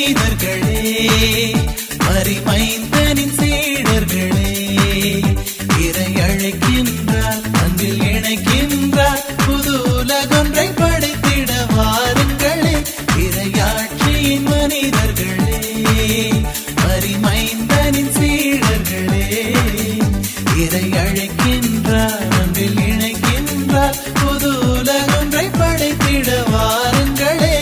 மனிதர்களே, மரிமைந்தனின் சீடர்களே, இறை அழைக்கின்றார், அன்பில் இணைக்கின்றார், புது உலகொன்றை படைத்திட வாருங்களே. இறையாட்சியின் மனிதர்களே, மரிமைந்தனின் சீடர்களே, இறை அழைக்கின்றார், அன்பில் இணைக்கின்றார், புது உலகொன்றை படைத்திட வாருங்களே.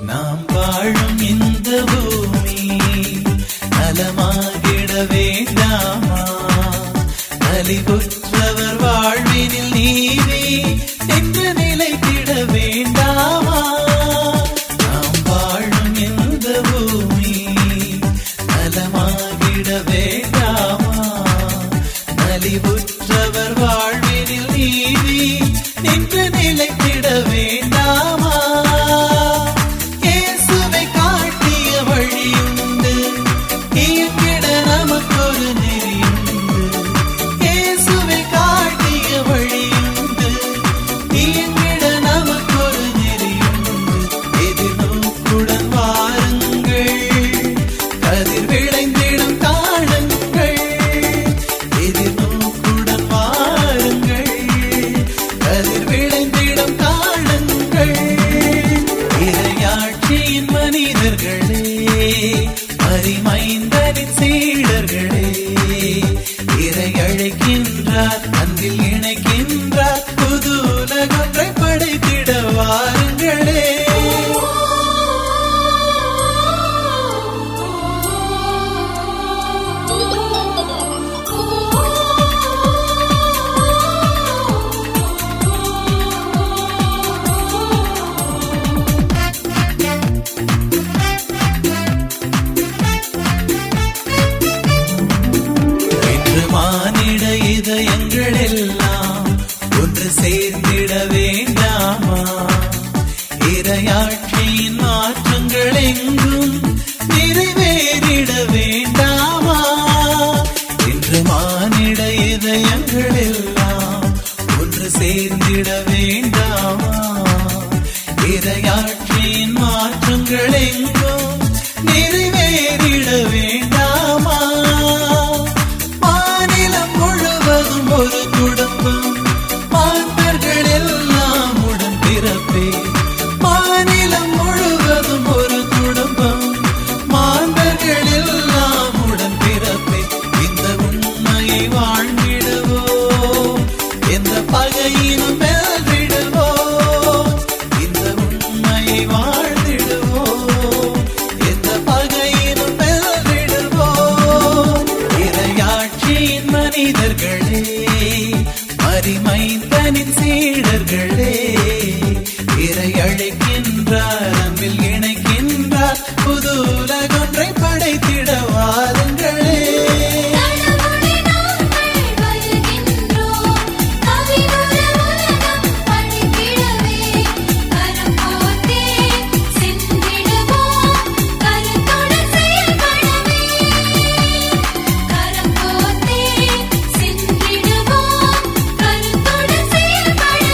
நாம் வாழும் இந்த பூமி நலமாகிட வேண்டாமா? நலிவுற்றவர் வாழ்வினில் நீதி என்று நிலைத்திட வேண்டாமா? நாம் வாழும் இந்த பூமி நலமாகிட வேண்டாமா? நலிவுற்றவர் வாழ்வினில் நீதி என்று நிலைத்திட வேண்டாமா? மரிமைந்தனின் சீடர்களே, இறை அழைக்கின்றார், அன்பில் இணைக்கின்றார், புது உலகொன்றை படைத்திட வாருங்களே. மானிட இதயங்கள் எல்லாம் ஒன்று சேர்ந்திட வேண்டாமா? இறையாட்சியின் மாற்றங்கள் எங்கும் நிறைவேறிட வேண்டாமா? இன்று மானிட இதயங்கள் எல்லாம் ஒன்று சேர்ந்திட வேண்டாமா? இறையாட்சியின் மாற்றங்கள் எங்கும் நிறைவேறிட வேண்டாமா? ஒரு குடும்பம் மாந்தர்கள் எல்லாம் உடன் பிறப்பே. மாநிலம் முழுவதும் ஒரு குடும்பம் மாந்தர்கள் எல்லாம் உடன் பிறப்பே. இந்த உண்மையை வாழ்ந்திடுவோம், எந்த பகையினும் வெல்விடுவோம். இந்த உண்மையை வாழ்ந்திடுவோம், எந்த பகையினும் வெல்விடுவோம். இறையாட்சியின் மனிதர்களே, மரிமைந்தனின் சீடர்களே, இறை அழைக்கின்றார், அன்பில் இணைக்கின்றார், புது உலகொன்றை படைத்திட வாருங்களே. கரம் கோர்த்தே சென்றிடுவோம், கருத்துடன் செயல்படவே.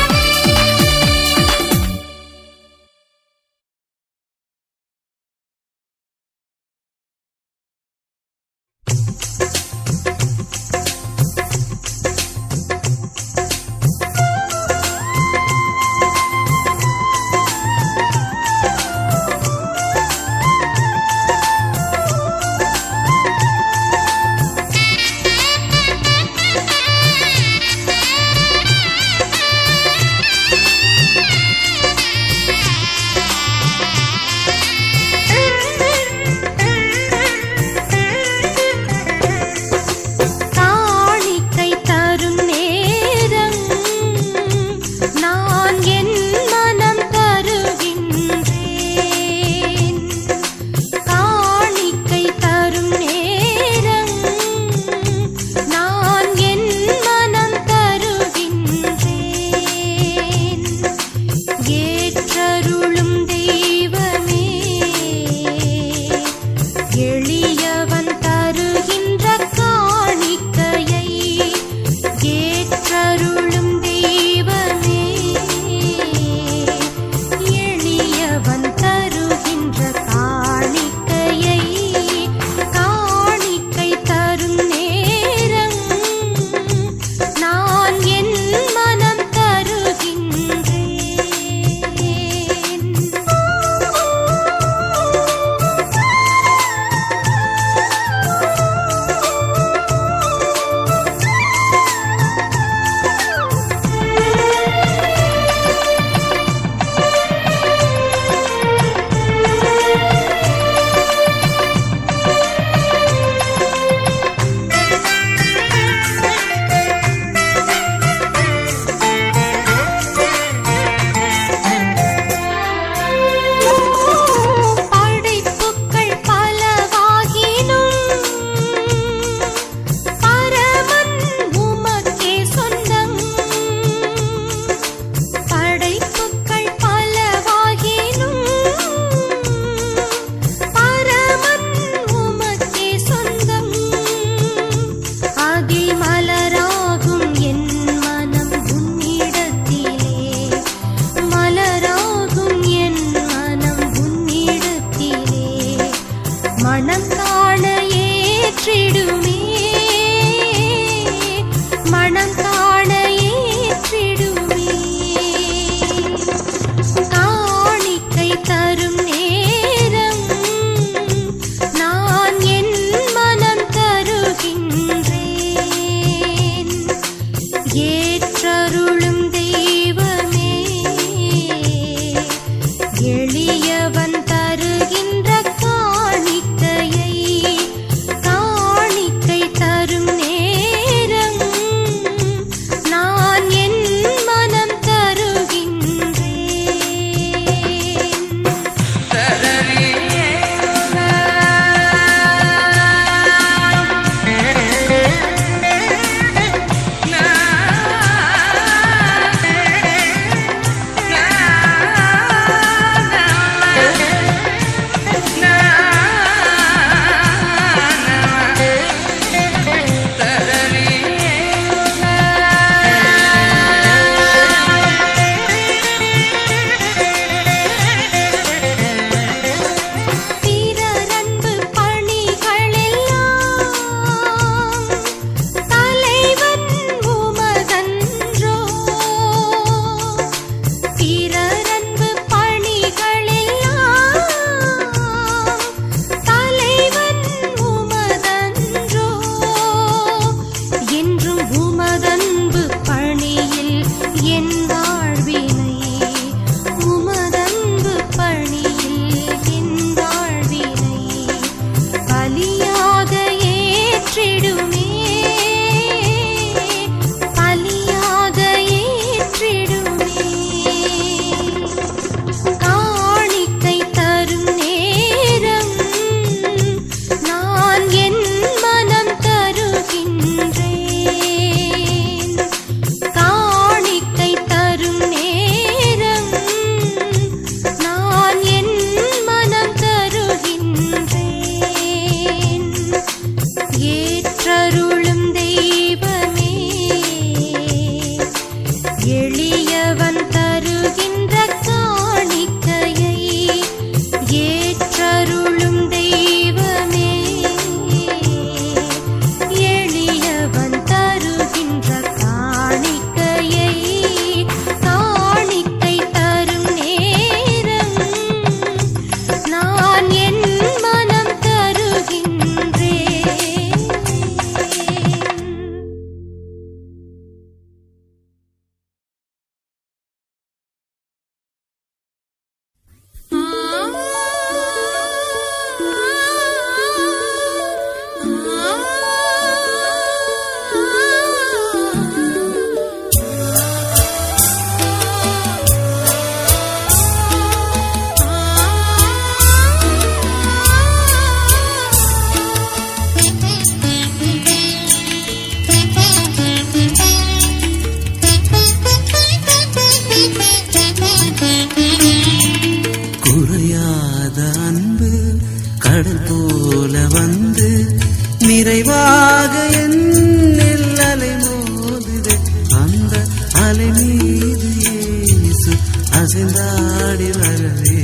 அலை மீது இயேசு அசைந்தாடி வரவே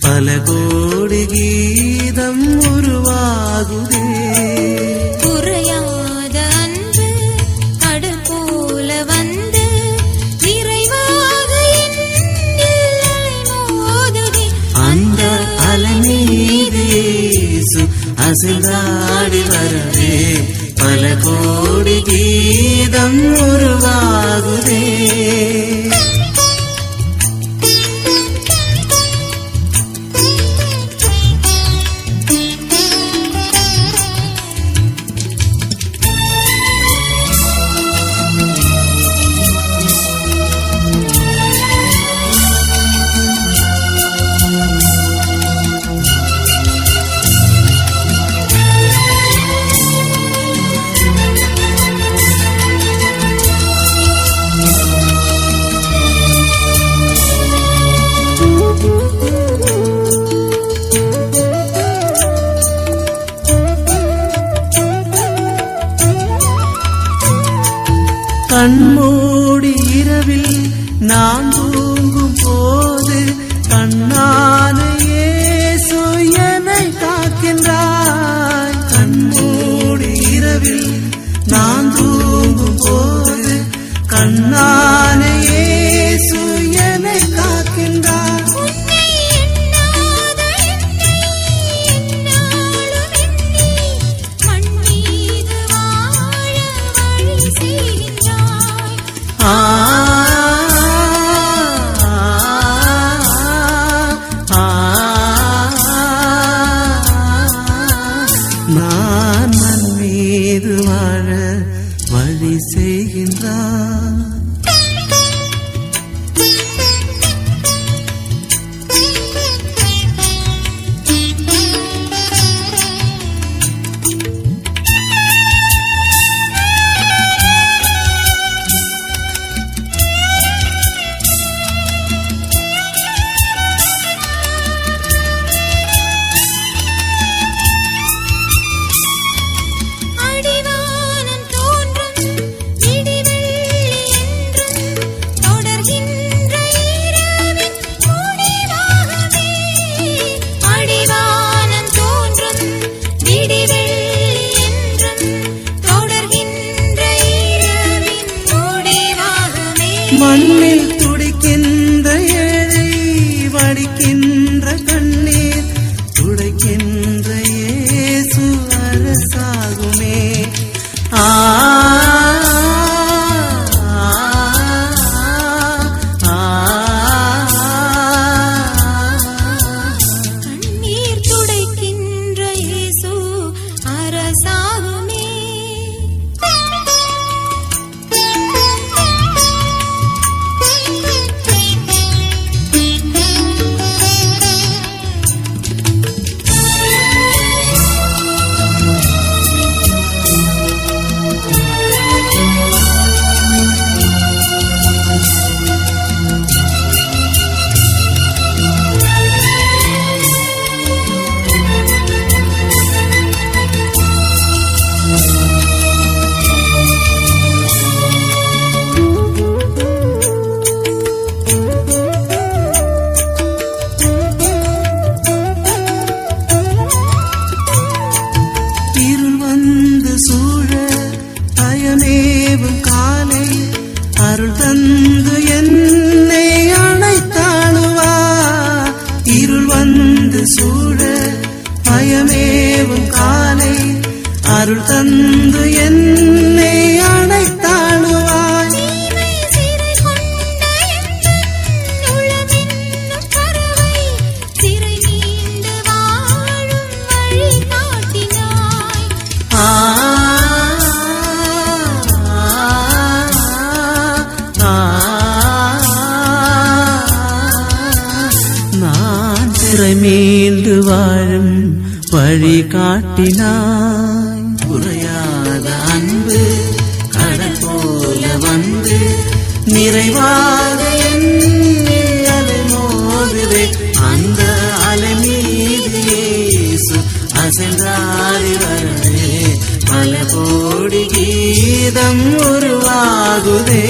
பல கோடி கீதம் உருவாகுதே. குறையாத அன்பு கடல் போல வந்து நிறைவாக என்னில் அலைமோதுதே. அந்த அலை மீது இயேசு அசைந்தாடி வரவே பல கோடி கீதம் உருவாகுதே. கண்மூடி இரவில் நான் தூங்கும் போது கண்ணான இயேசு என்னை காக்கின்றாய். கண்மூடி இரவில் நான் தூங்கும் போது கண்ணான இயேசு என்னை காக்கின்றாய். நான் மண் மீது வாழ வழி செய்கின்றான். மண்ணில் துடிக்கின்ற ஏழை வடிக்கின்ற கண்ணீர் துடைக்கின்ற இயேசு அரசாகுமே. கண்ணீர் துடைக்கின்ற இயேசு அரசாகுமே. அருள் தந்து என்னை அணைத்தாளுவா. இருள் வந்து சூழ பயமேவும் காலை அருள் தந்து என்னை அணைத்தாளுவாய். சிறை மீண்டு வாழும் வழி காட்டினாய். குறையாத அன்பு கடல் போல வந்து நிறைவாக என்னில் அலை மோதுதே. அந்த அலை மீது இயேசு அசைந்தாடி வரவே பல கோடி கீதம் உருவாகுதே.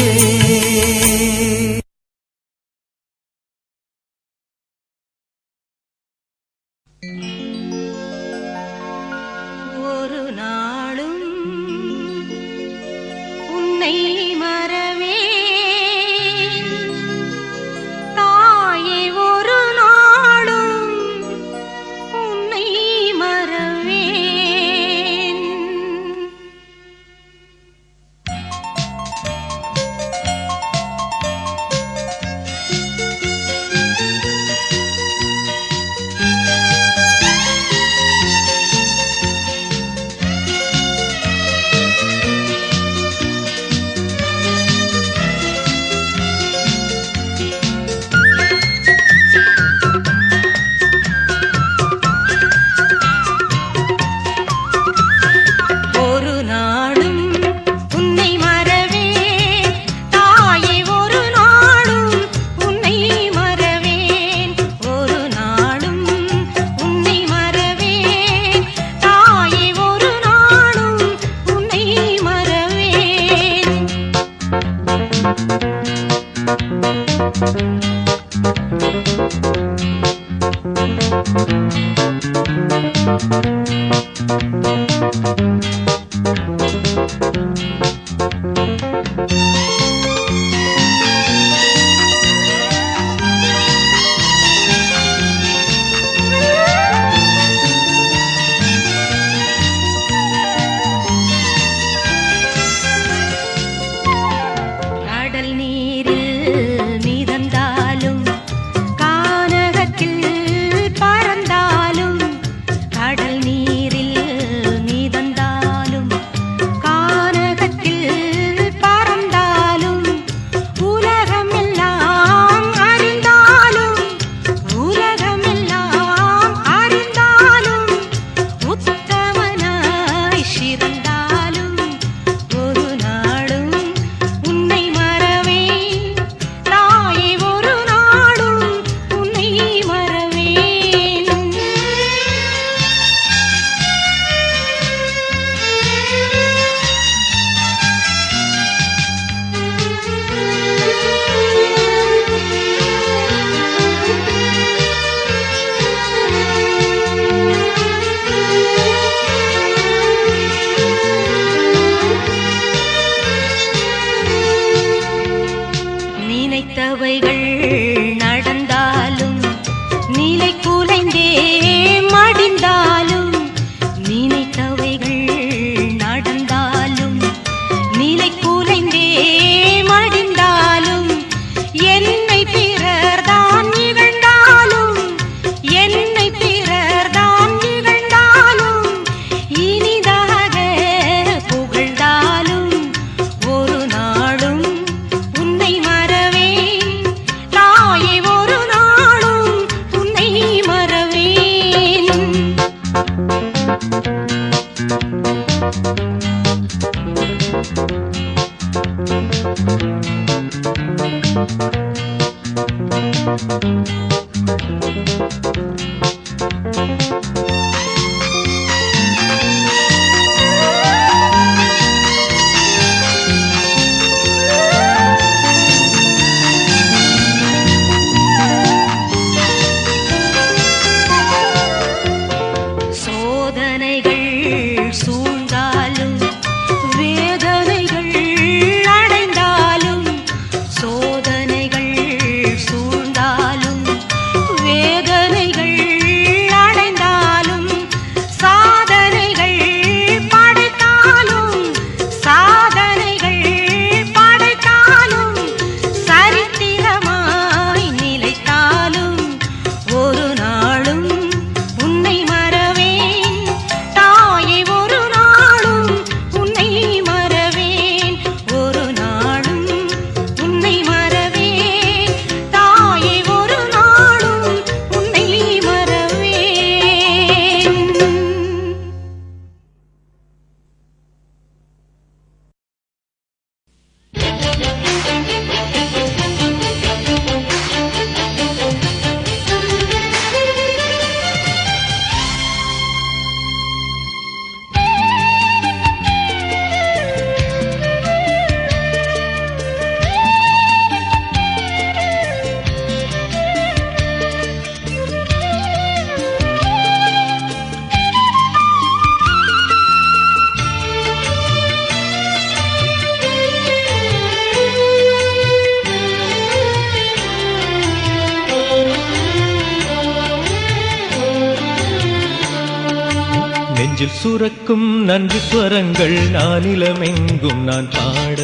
நெஞ்சில் சுரக்கும் நன்றி ஸ்வரங்கள் நானிலமெங்கும் நான் பாட,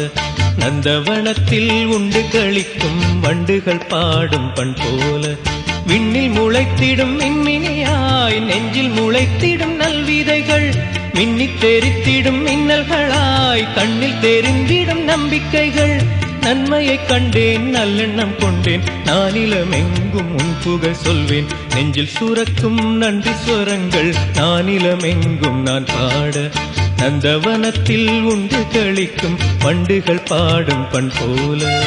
நந்தவனத்தில் உண்டு களிக்கும் வண்டுகள் பாடும் பண் போல, விண்ணில் முளைத்திடும் மின்மினியாய் நெஞ்சில் முளைத்திடும் நல்விதைகள், மின்னித் தெரித்திடும் மின்னல்களாய் கண்ணில் தெரிந்திடும் நம்பிக்கைகள். நன்மையைக் கண்டேன் நல்லெண்ணம் கொண்டேன், நானிலமெங்கும் உன் புகழ் சொல்வேன். நெஞ்சில் சுரக்கும் நன்றி ஸ்வரங்கள் நானிலமெங்கும் நான் பாட, நந்தவனத்தில் உண்டு களிக்கும் வண்டுகள் பாடும் பண் போல.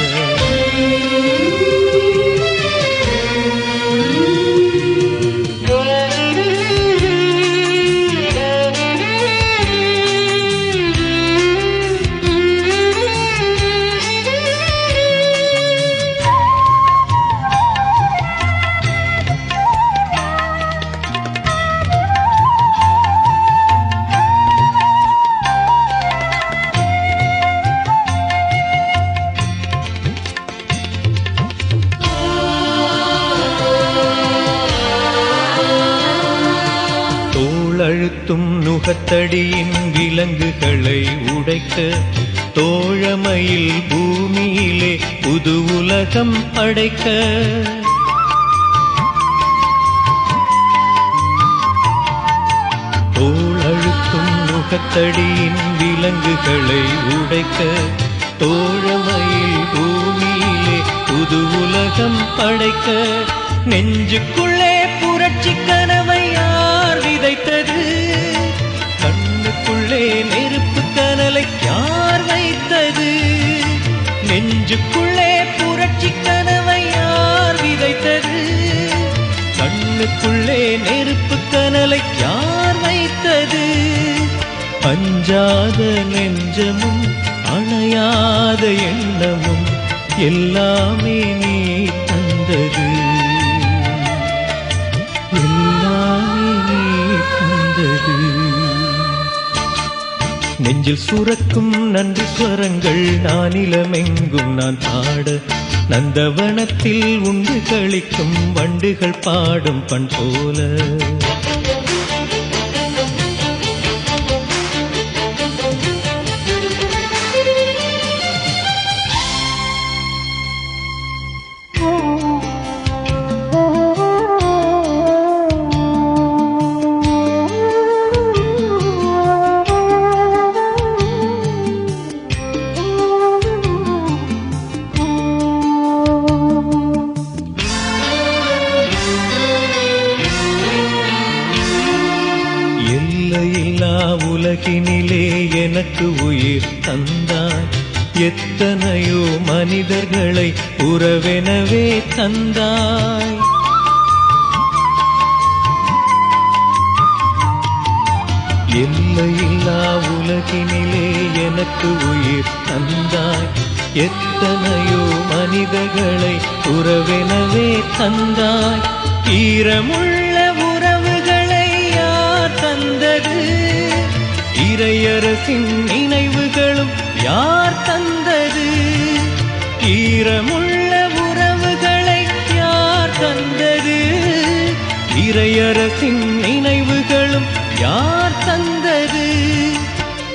அழுத்தும் நுகத்தடியின் விலங்குகளை உடைக்க தோழமையில் பூமியிலே புது உலகம் படைக்க தோள் அழுத்தும் நுகத்தடியின் விலங்குகளை உடைக்க தோழமையில் பூமியிலே புது உலகம் படைக்க நெஞ்சுக்குள்ளே புரட்சி கனவை யார் விதைத்தது கண்ணுக்குள்ளே நெருப்பு கனலை யார் வைத்தது நெஞ்சுக்குள்ளே புரட்சி கனவை யார் விதைத்தது கண்ணுக்குள்ளே நெருப்பு கனலை யார் வைத்தது அஞ்சாத நெஞ்சமும் அணையாத எண்ணமும் எல்லாமே நீ தந்தது எல்லாமே நீ தந்தது நெஞ்சில் சுரக்கும் நன்றி ஸ்வரங்கள் நானிலமெங்கும் நான் பாட நந்தவனத்தில் உண்டு களிக்கும் வண்டுகள் பாடும் பண் போல உலகினிலே எனக்கு உயிர் தந்தாய் எத்தனையோ மனிதர்களை உறவெனவே தந்தாய் எல்லையில்லா உலகினிலே எனக்கு உயிர் தந்தாய் எத்தனையோ மனிதர்களை உறவெனவே தந்தாய் ஈரமுள்ள உறவுகளை யார் தந்தது இறையரசின் நினைவுகளும் யார் தந்தது ஈரமுள்ள உறவுகளை யார் தந்தது இறையரசின் நினைவுகளும் யார் தந்தது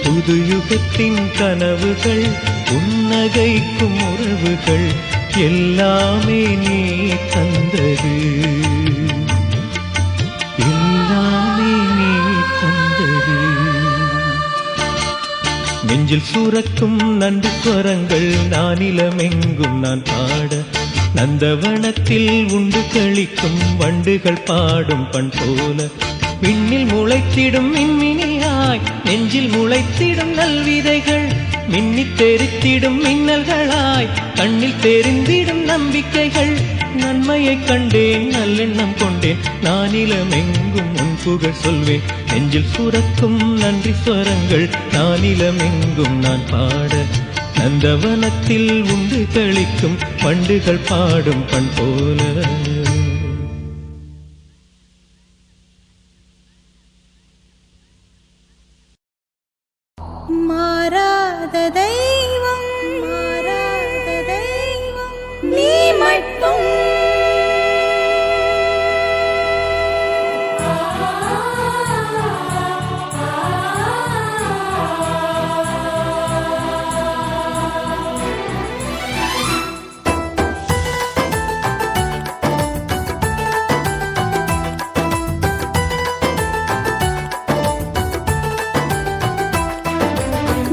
புது யுகத்தின் கனவுகள் புன்னகைக்கும் உறவுகள் எல்லாமே நீ தந்தது எல்லாமே நீ தந்தது நெஞ்சில் சூரக்கும் நன்றி ஸ்வரங்கள் நானிலமெங்கும் நான் பாட நந்தவனத்தில் உண்டு களிக்கும் வண்டுகள் பாடும் பண் போல விண்ணில் முளைத்திடும் மின்மினியாய் நெஞ்சில் முளைத்திடும் நல்விதைகள் மின்னித் தெரித்திடும் மின்னல்களாய் கண்ணில் தெரிந்திடும் நம்பிக்கைகள் நன்மையை கண்டேன் நல்லெண்ணம் கொண்டேன் நானிலமெங்கும் உன் புகழ் சொல்வேன் நெஞ்சில் சுரக்கும் நன்றி ஸ்வரங்கள் நானிலமெங்கும் நான் பாட நந்தவனத்தில் உண்டு களிக்கும் வண்டுகள் பாடும் பண் போல மாறாத தெய்வம் நீ மட்டும்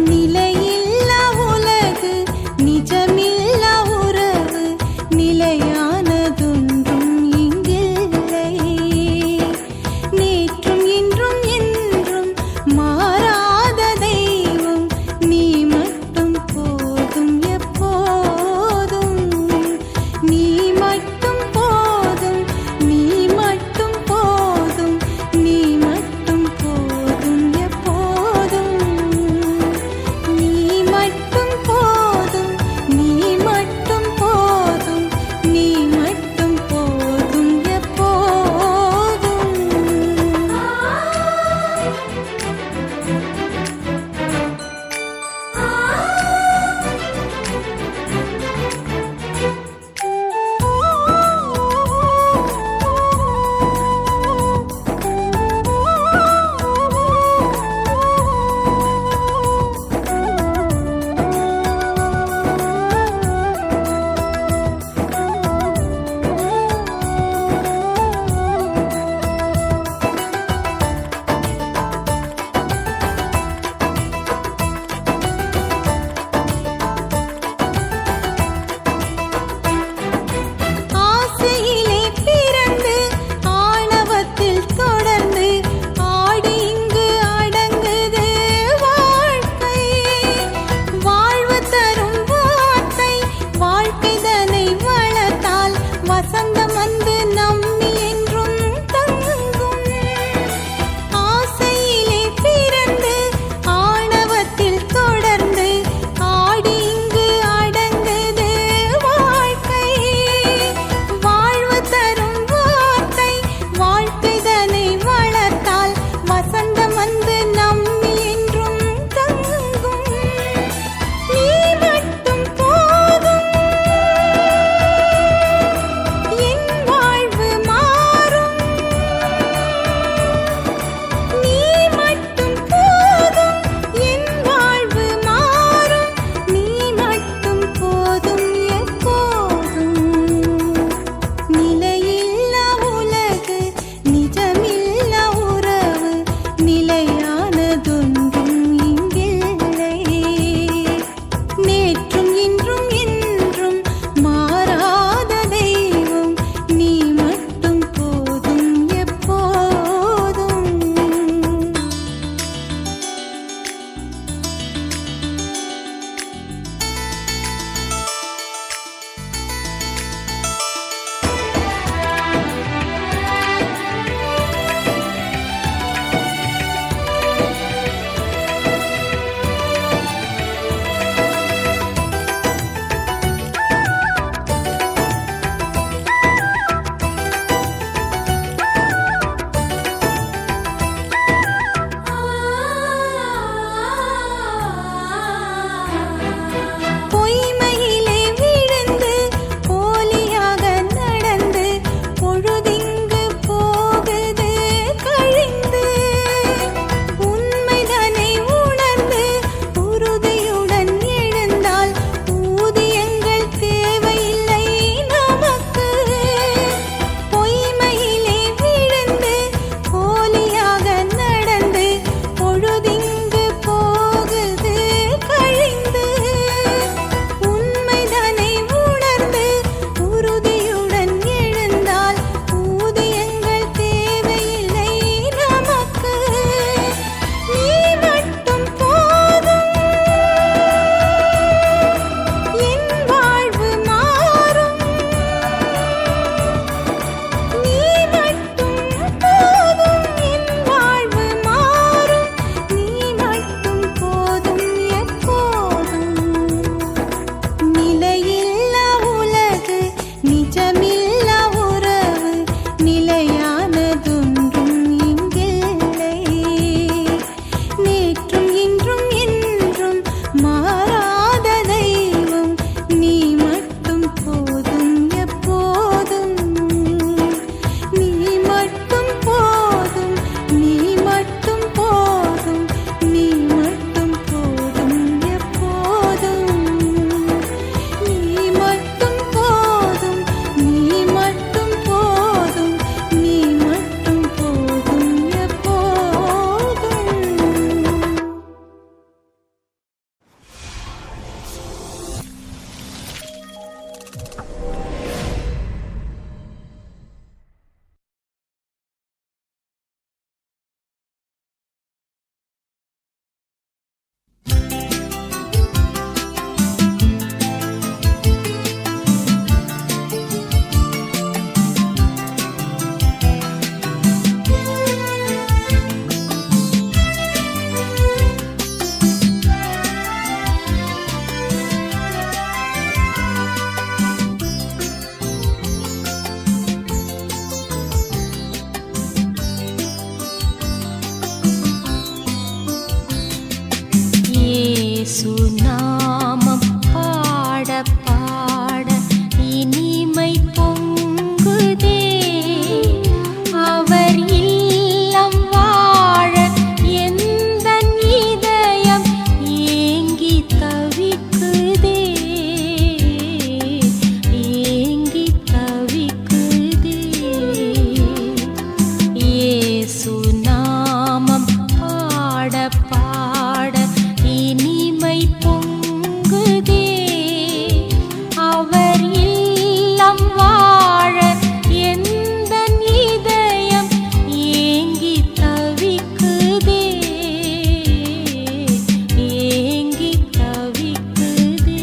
நிலையில்லா உலகு நிஜமில்லா உறவு நிலையான வாழ்க்கைதனை வளர்த்தால் வசந்தம் வந்து நம்மி என்றும் தங்கும். ஆசையிலே பிறந்து ஆணவத்தில் தொடர்ந்து ஆடி இங்கு அடங்குது வாழ்க்கை. வாழ்வு தரும் வார்த்தை வாழ்க்கைதனை வளர்த்தால் வசந்தம் வந்து நம்மி என்றும் தங்கும். நீ மட்டும் போதும் என் வாழ்வு மாறும். நீ மட்டும் போதும் என் வாழ்வு மாறும். நீ மட்டும் போதும் எப்போதும். நிலையில்லா உலகு நிஜமில்லா உறவு நிலையானதொன்றும் இங்கில்லை. நேற்றும் இன்றும் என்றும் மாறாத தெய்வம் நீ மட்டும் போதும் எப்போதும். பொய்மையிலே விழுந்து போலியாக நடந்து பொழுதிங்கு போகுது கழிந்து. உண்மைதனை உணர்ந்து உறுதியுடன் எழுந்தால் ஊதியங்கள் தேவையில்லை நமக்கு. பொய்மையிலே விழுந்து போலியாக நடந்து பொழுதிங்கு போகுது கழிந்து. உண்மைதனை உணர்ந்து உறுதியுடன் எழுந்தால் ஊதியங்கள் தேவையில்லை நமக்கு. நீ மட்டும் போதும் என் வாழ்வு மாறும். நீ மட்டும் போதும் என் வாழ்வு மாறும். நீ மட்டும் போதும் எப்போதும். நிலையில்லா உலகு நிஜமில்லா உறவு நிலையானதொன்றும் இங்கில்லை. நேற்றும் இன்றும் என்றும் மாறாத தெய்வம் நீ மட்டும் போதும் எப்போதும். நீ மட்டும் போதும். நீ மட்டும் போதும். நீ மட்டும் போதும் எப்போதும். நீ மட்டும் போதும். நீ மட்டும் போதும். நீ மட்டும் போதும் எப்போதும். இயேசு நாமம் பாட பாட இனிமை பொங்குதே. அவர் இல்லம் வாழ எந்தன் இதயம் ஏங்கி தவிக்குதே. ஏங்கி தவிக்குதே. இயேசு நாமம் பாட பாட இனிமை பொங்குதே. அவர் இல்லம் வாழ எந்தன் இதயம் ஏங்கி தவிக்குதே. ஏங்கி தவிக்குதே.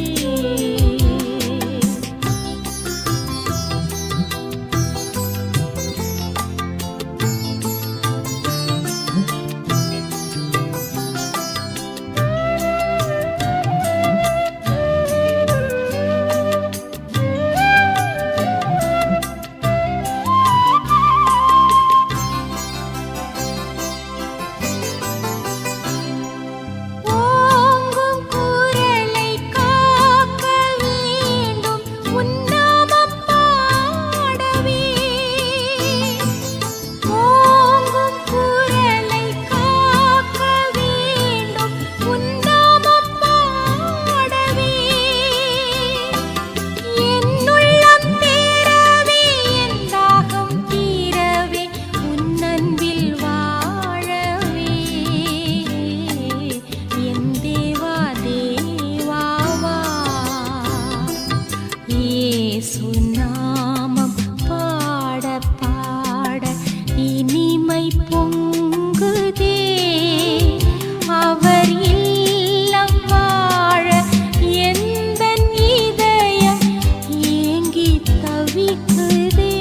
நாமம் பாட பாட இனிமை பொங்குதே அவர் இல்லம் வாழ எந்தன் இதயம் ஏங்கி தவிக்குதே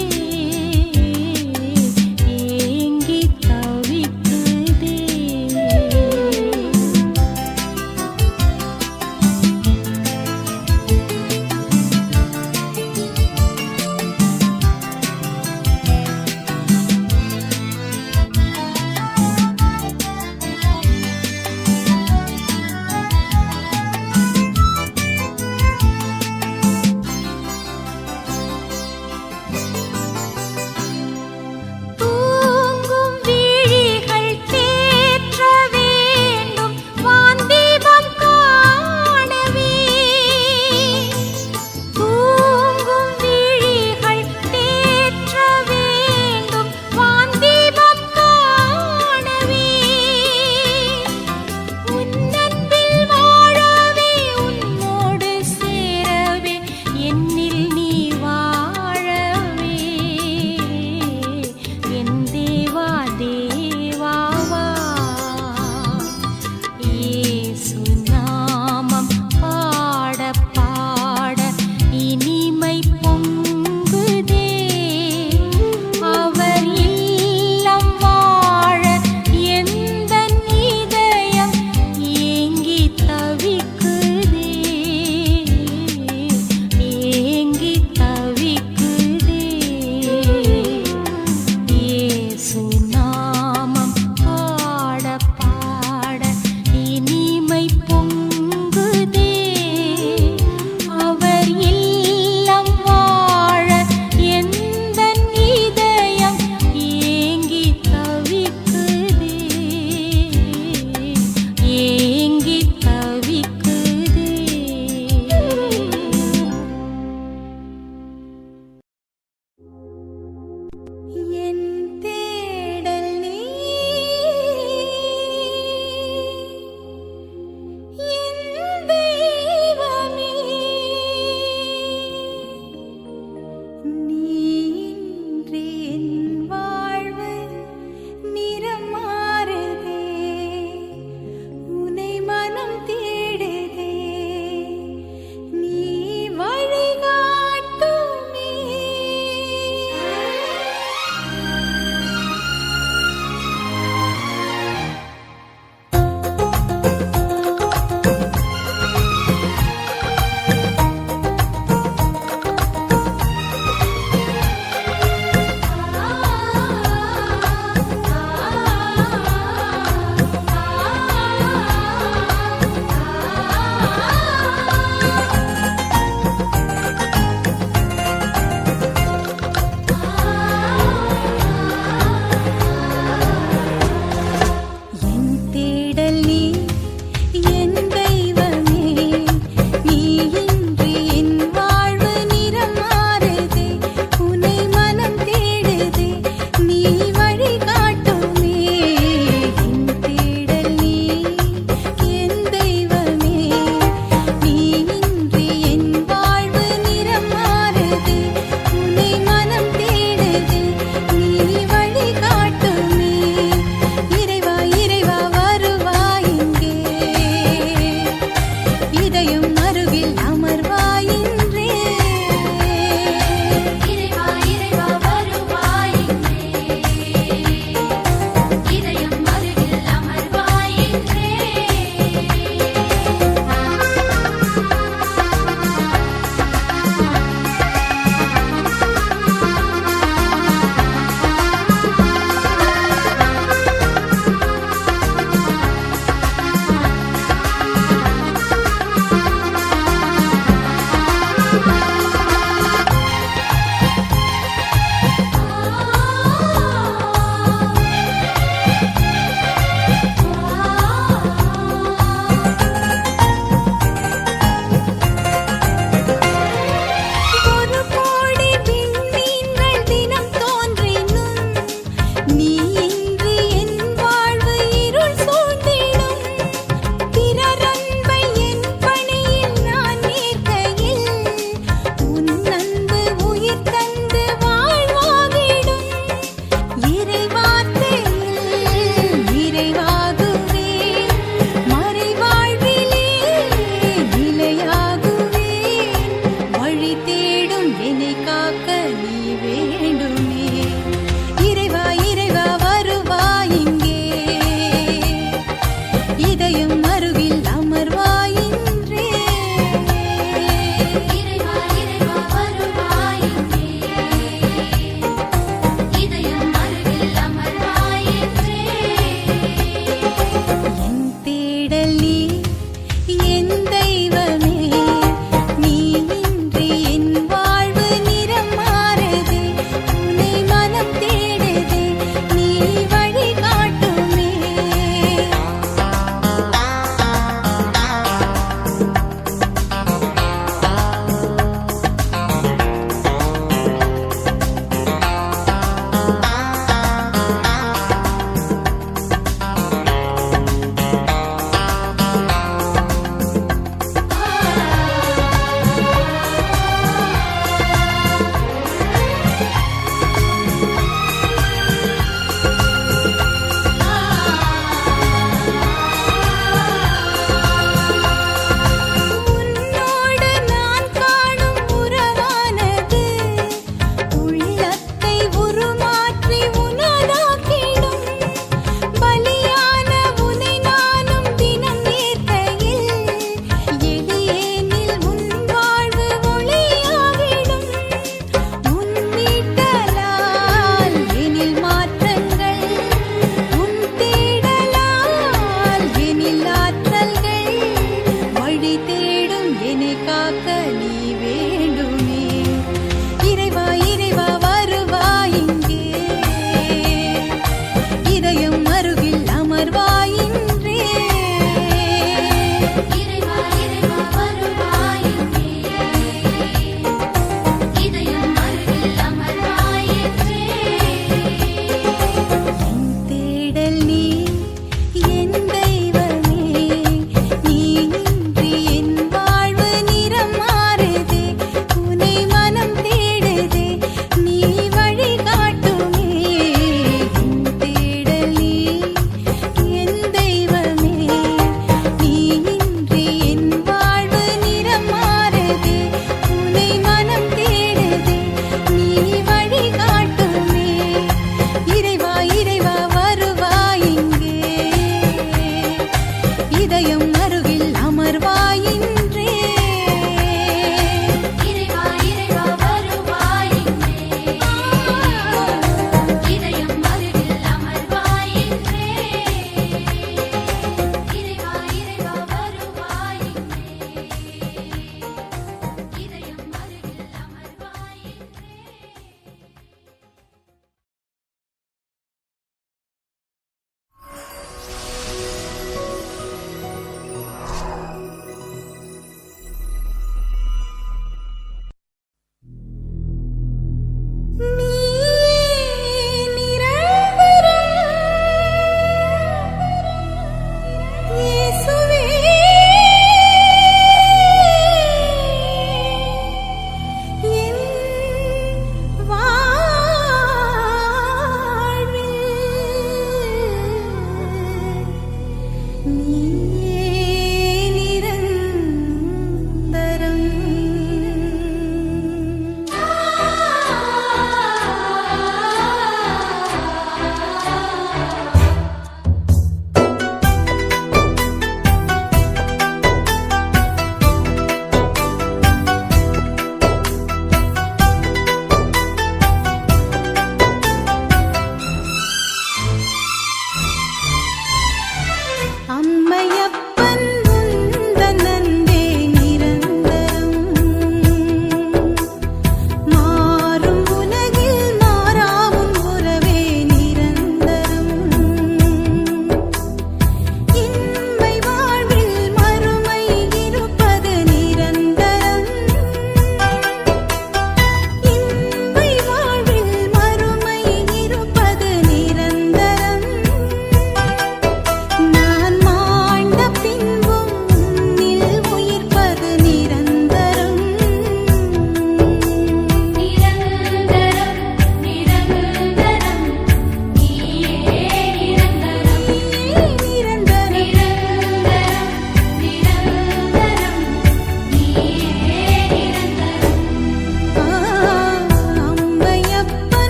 ஏங்கி தவிக்குதே. தூங்கும் விழிகள் தேற்ற வேண்டும் வான்தீபம் காணவே. தூங்கும் விழிகள் தேற்ற வேண்டும் வான்தீபம் காணவே. உன்னன்பில் வாழவே உன்னோடு சேரவே என்னில் நீ வாழவே என் தேவா தேவாவா. இயேசு நாமம் பாட பாட இனிமை பொங்குதே அவர் இல்லம் வாழ எந்தன் இதயம் ஏங்கி தவிக்குதே ஏங்கி தவிக்குதே. இயேசு நாமம் பாட பாட இனிமை பொங்குதே அவர் இல்லம் வாழ எந்தன் இதயம் ஏங்கி தவிக்குதே ஏங்கி தவிக்குதே. என் தேடல் நீ என் தெய்வமே நீ இன்றி என் வாழ்வு நிறம் மாறுதே உனை மனம் தேடுதே நீ வழிகாட்டுமே.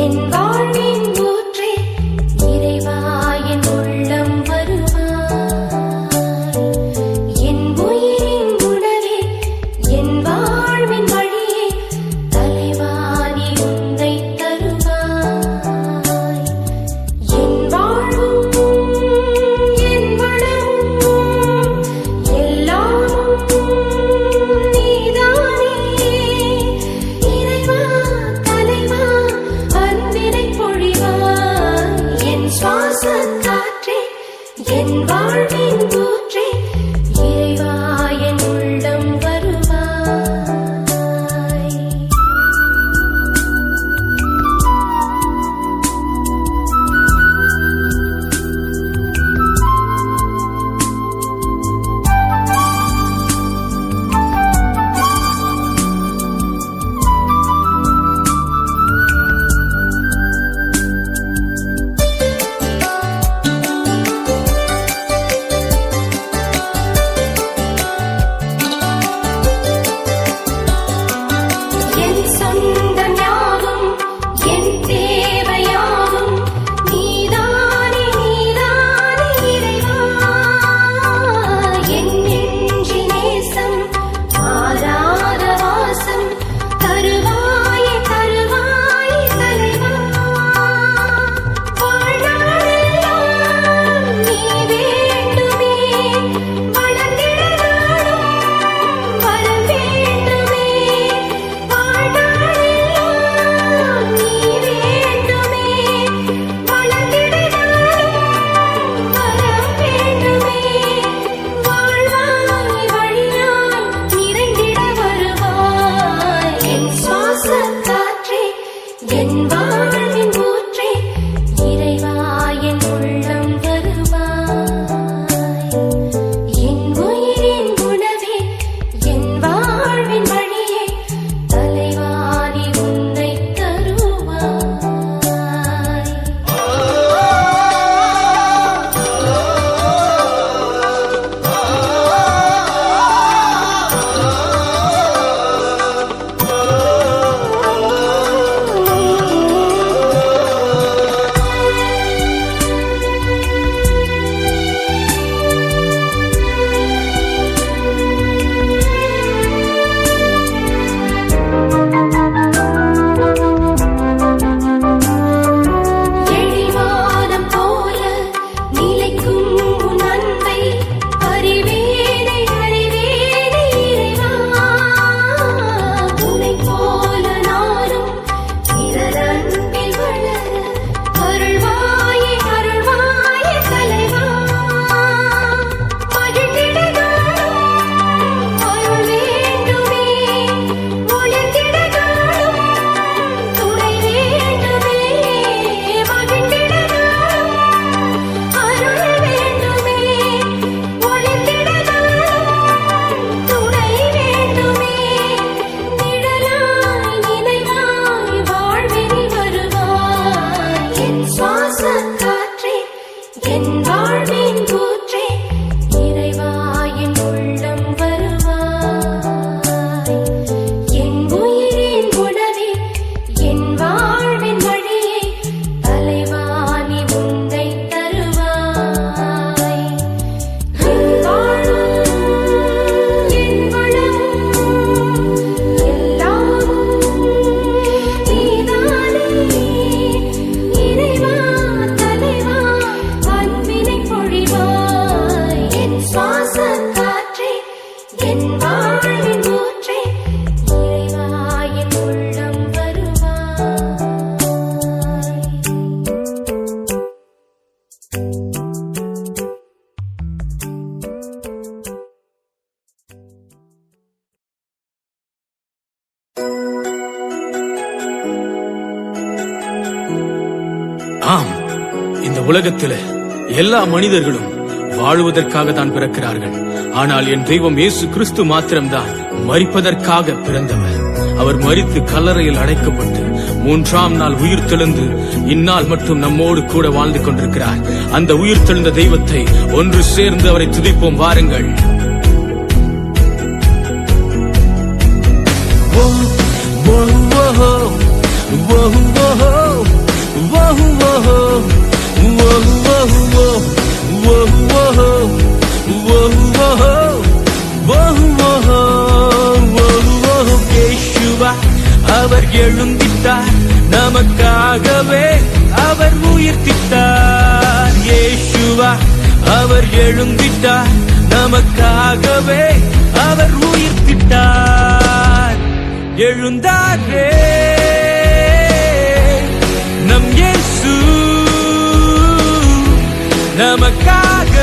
என் வாழ்வின் ஊற்றே இறைவா என் உள்ளம் வருவாய் என் உயிரின் உணவே என் வாழ்வின் வழியே தலைவா நீ உன்னை தருவாய் என் வாழ்வும் என் வளமும் எல்லாமும் நீதானே இறைவா தலைவா அன்பினை பொழிவாய் என் சுவாச காற்றே என் வாழ்வின் ஊற்றே இறைவா என் உள்ளம் வருவாய் என் சொந்தம் யாவும் என் தேவையாவும் நீதானே நீதானே இறைவா என் நெஞ்சின் நேசம் மாறாத வாசம் தருவாயே தருவாயே தலைவா வாழ்நாளெல்லாம் நீ வேண்டுமே வளர்ந்திட நாடும் வரம் வேண்டுமே வாழ்நாளெல்லாம் நீ வேண்டுமே வளர்ந்திட நாடும் வரம் வேண்டுமே வாழ்வாய் வழியாய் நிறைந்திட வருவாய் என் சுவாச காற்றே என் வாழ்வின் ஊற்றே இறைவா என் உள்ளம் வருவாய் என் உயிரின் உணவே என் வாழ்வின் வழியே தலைவா நீ உன்னை தருவாய் எழில்வானம் போல நிலைக்கும் உன் அன்பை அறிவேனே அறிவேனே இறைவா உன்னைப் போல நானும் பிறர் அன்பில் வளர அருள்வாயே அருள்வாயே தலைவா மகிழ்ந்திட நாடும் அருள் வேண்டுமே ஒளிர்ந்திட நாடும் துணை வேண்டுமே மகிழ்ந்திட நாடும் அருள் வேண்டுமே ஒளிர்ந்திட நாடும் துணை வேண்டுமே நிழலாய் நினைவாய் வாழ்வினில் வருவாய் என் சுவாச காற்றே என் வாழ்வின் ஊற்றே இறைவா என் உள்ளம் வருவாய் என் உயிரின் உணவே என் வாழ்வின் வழியே தலைவா நீ உன்னை தருவாய் என் வாழும் என் வளமும் எல்லாமும் நீதானே இறைவா தலைவா அன்பினை பொழிவாய் என் சுவாச காற்றே என் வாழ்வின் ஊற்றே இறைவா என் உள்ளம் வருவாய் ஆம், இந்த உலகத்தில எல்லா மனிதர்களும் வாழுவதற்காக தான் பிறக்கிறார்கள். ஆனால் என் தெய்வம் இயேசு கிறிஸ்து மாத்திரம்தான் மரிப்பதற்காக பிறந்தவர். அவர் மரித்து கல்லறையில் அடைக்கப்பட்டு 3ஆம் நாள் உயிர் தெழுந்து இந்நாள் மட்டும் நம்மோடு கூட வாழ்ந்து கொண்டிருக்கிறார். அந்த உயிர் தெழுந்த தெய்வத்தை ஒன்று சேர்ந்து அவரை துதிப்போம் வாருங்கள். Whoa, whoa, whoa, whoa, whoa, whoa. எழுந்திட்டார், நமக்காகவே அவர் உயிர்த்திட்டார். இயேசுவா அவர் எழுந்திட்டார், நமக்காகவே அவர் உயிர்த்திட்டார். எழுந்தாரே நம் இயேசு, நமக்காக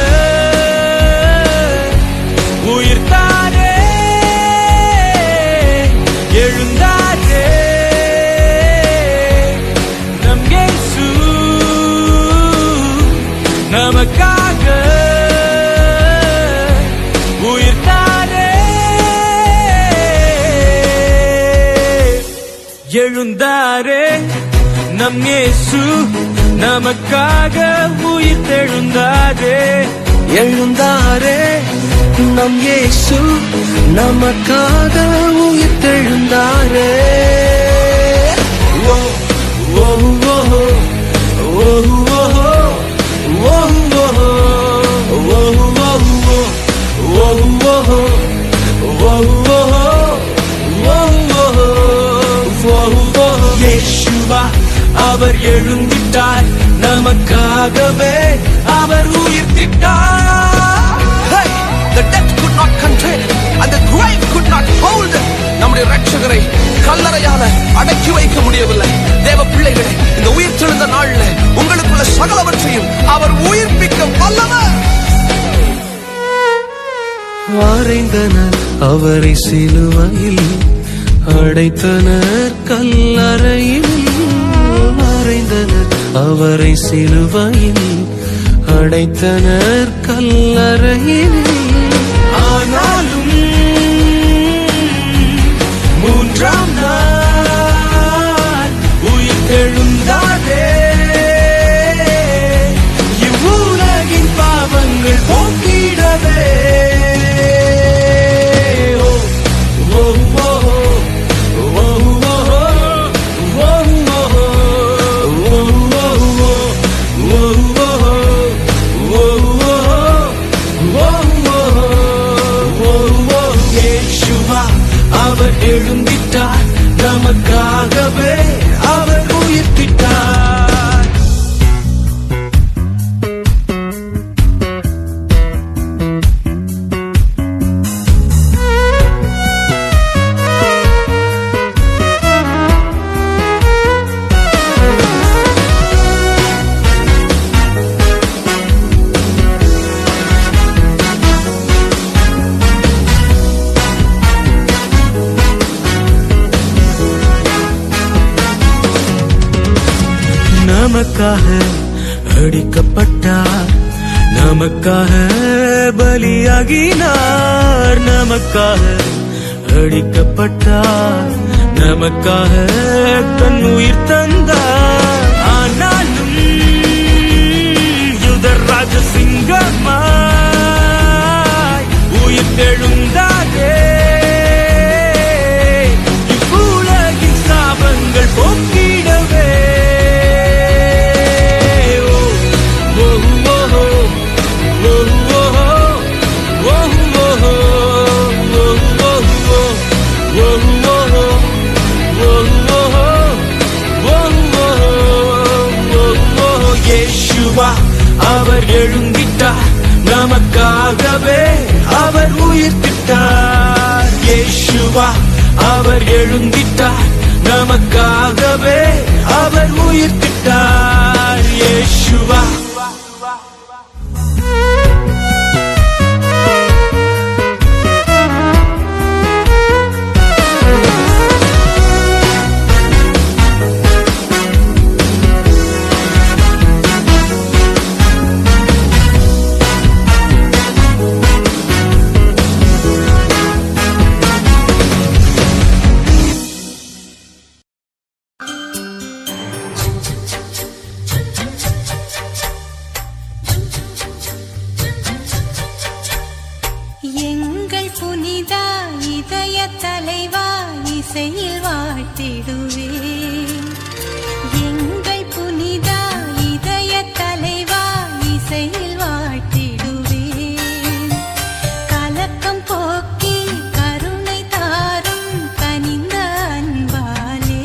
உயிர்த்தாரே. எழுந்தாரே நம் இயேசு, நமக்காக உயிர்த்தாரே. எழுந்தாரே நம் இயேசு, நமக்காக உயிர்த்தெழுந்தாரே. எழுந்தாரே நம் இயேசு, நமக்காக உயிர்த்தெழுந்தாரே. ஓ ஓ ஓ ஓ இயேசுவா அவர் எழுந்திட்டார், நமக்காகவே அவர் உயிர்த்திட்டார். Hey, the death could not contain it, and the grave could not hold it. நம்முடைய இரட்சகரை கல்லறையால அடக்கி வைக்க முடியவில்லை. தேவ பிள்ளைகளே, இந்த உயிர்த்தெழுந்த நாள்ல உங்களுக்குள்ள சகலவற்றையும் அவர் உயிர்ப்பிக்க வல்லவர். அறைந்தனர் அவரை சிலுவையில், அடைத்தனர் கல்லறையில். அறைந்தனர் அவரை சிலுவையில், அடைத்தனர் கல்லறையில். ஆனாலும் மூன்றாம் நாள் உயிர்த்தெழுந்தாரே. இவ்வுலகின் பாவங்கள் போக்கிடவே. அவர் எழுந்திட்டார், நமக்காகவே அவர் உயிர்த்திட்டார். நமக்காக அடிக்கப்பட்டார், நமக்காக பலியாகினார். நமக்காக அடிக்கப்பட்டார், நமக்காக தன் உயிர் தந்தார். ஆனாலும் யுதராஜ சிங்கமாய் உயிர்த்தெழுந்தாரே. இவ்வுலகின் சாபங்கள் போக்கிடவே. அவர் எழுந்திட்டார், நமக்காகவே அவர் உயிர்த்திட்டார். இயேசுவா அவர் எழுந்திட்டார், நமக்காகவே அவர் உயிர்த்திட்டார். இயேசுவா எங்கள் புனிதா இதய தலைவா, இசையில் வாழ்த்திடுவேன். எங்கள் புனிதா இதய தலைவா, இசையில் வாழ்த்திடுவேன். கலக்கம் போக்கி கருணை தாரும் கனிந்த அன்பாலே,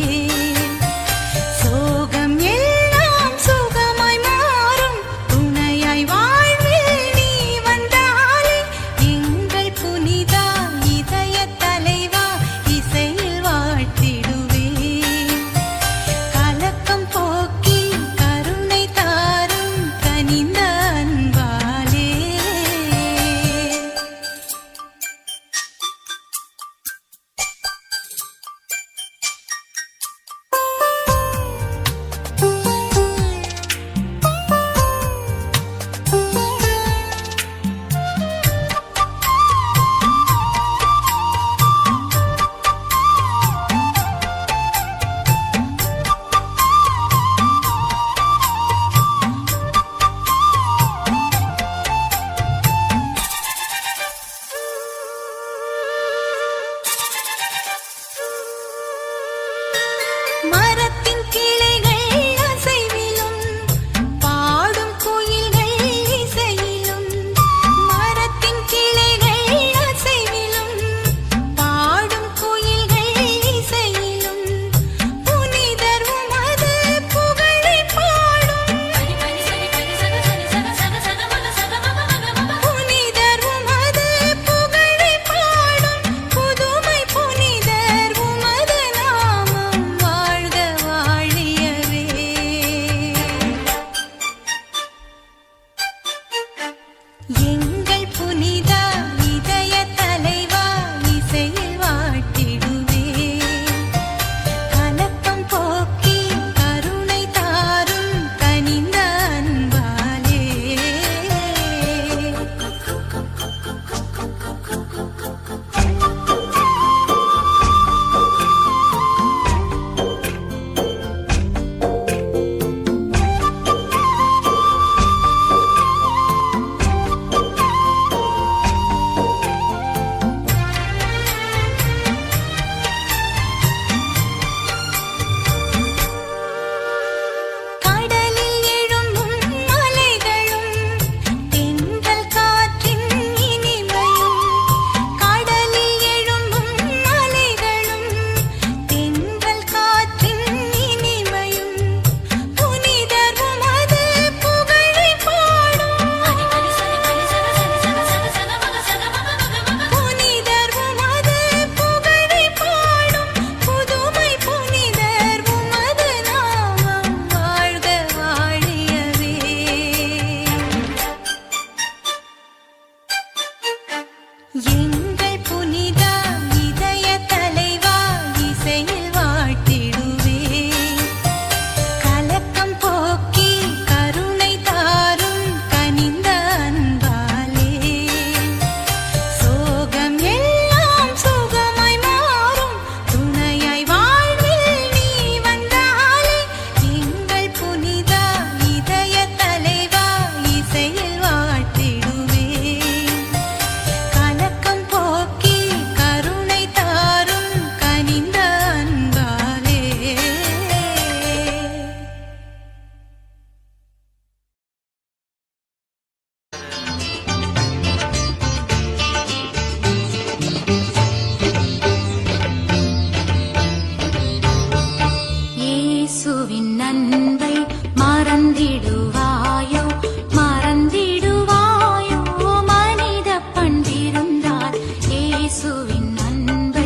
இயேசுவின் அன்பை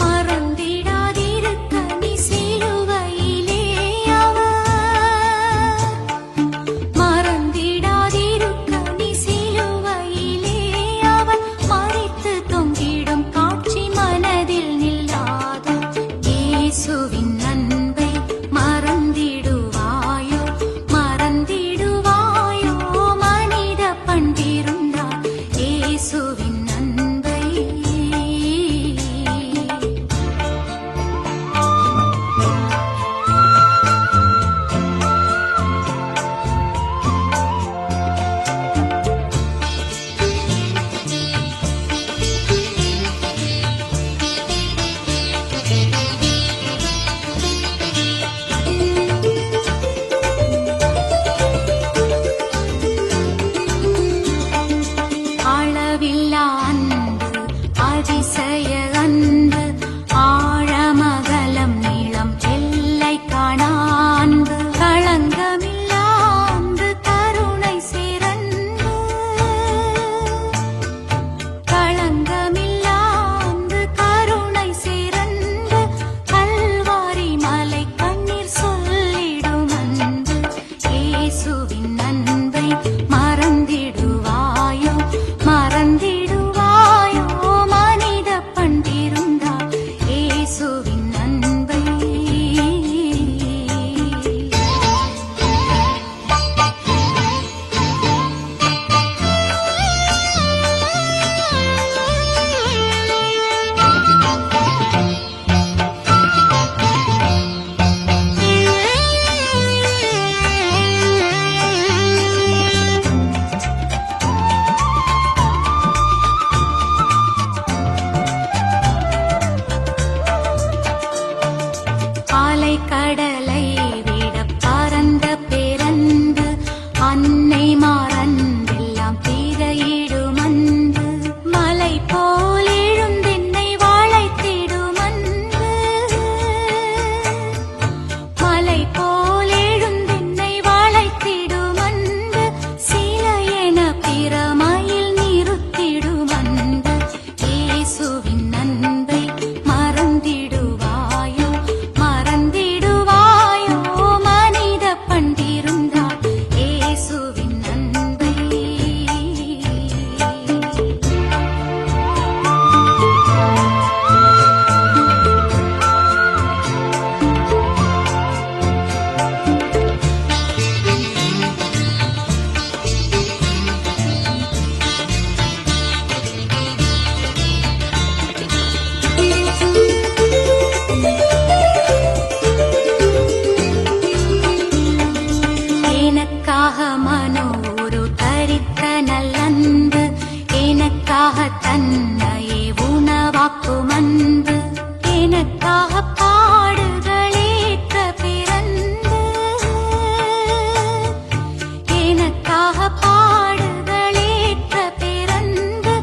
மறந்திடாதிருக்க நீ சிலுவையிலே மறந்திடாதிருக்க நீ சிலுவையிலே அவர் மரித்து தொங்கிடும் காட்சி மனதில் நில்லாதோ இயேசுவின் அன்பை மறந்திடுவாயோ மறந்திடுவாயோ மனித பண்டிருந்தார் இயேசுவின் அன்பை அளவில்லா அன்பு அதிசய அன்பு ஆழமகலம் நீளம் எல்லை காணா அன்பு களங்கமில்லா அன்பு கருணை சிறந்து களங்கமில்லா அன்பு கருணை சிறந்து கல்வாரி மலை கண்ணீர் சொல்லிடும் அன்பு இயேசுவின் அன்பை மறந்திடுவாயோ மறந்திடுவாயோ மனித பண்டிருந்தார் இயேசுவின் அன்பை ஆலை கடலை விட பரந்த பேரன்பு அன்னை மாறன்பெல்லாம் திரையிடும் அன்பு மலை போல் எழுந்தென்னை வாழைத்திடும் அன்பு மலை போல் எழுந்தென்னை வாழைத்திடும் அன்பு சிலை என பிரமையில் நிறுத்திடும் அன்பு இயேசுவின் அன்பை மறந்திடுவாயோ மறந்திடுவாயோ மனித பண்டிருந்தார் இயேசுவின் அன்பை எனக்காக மனோரு தரித்த நல்லன்பு எனக்காக தன்னையே உணவாக்கும் அன்பு எனக்காக பாடுகளேற்ற பிறந்து எனக்காக பாடுகளேற்ற பிறந்து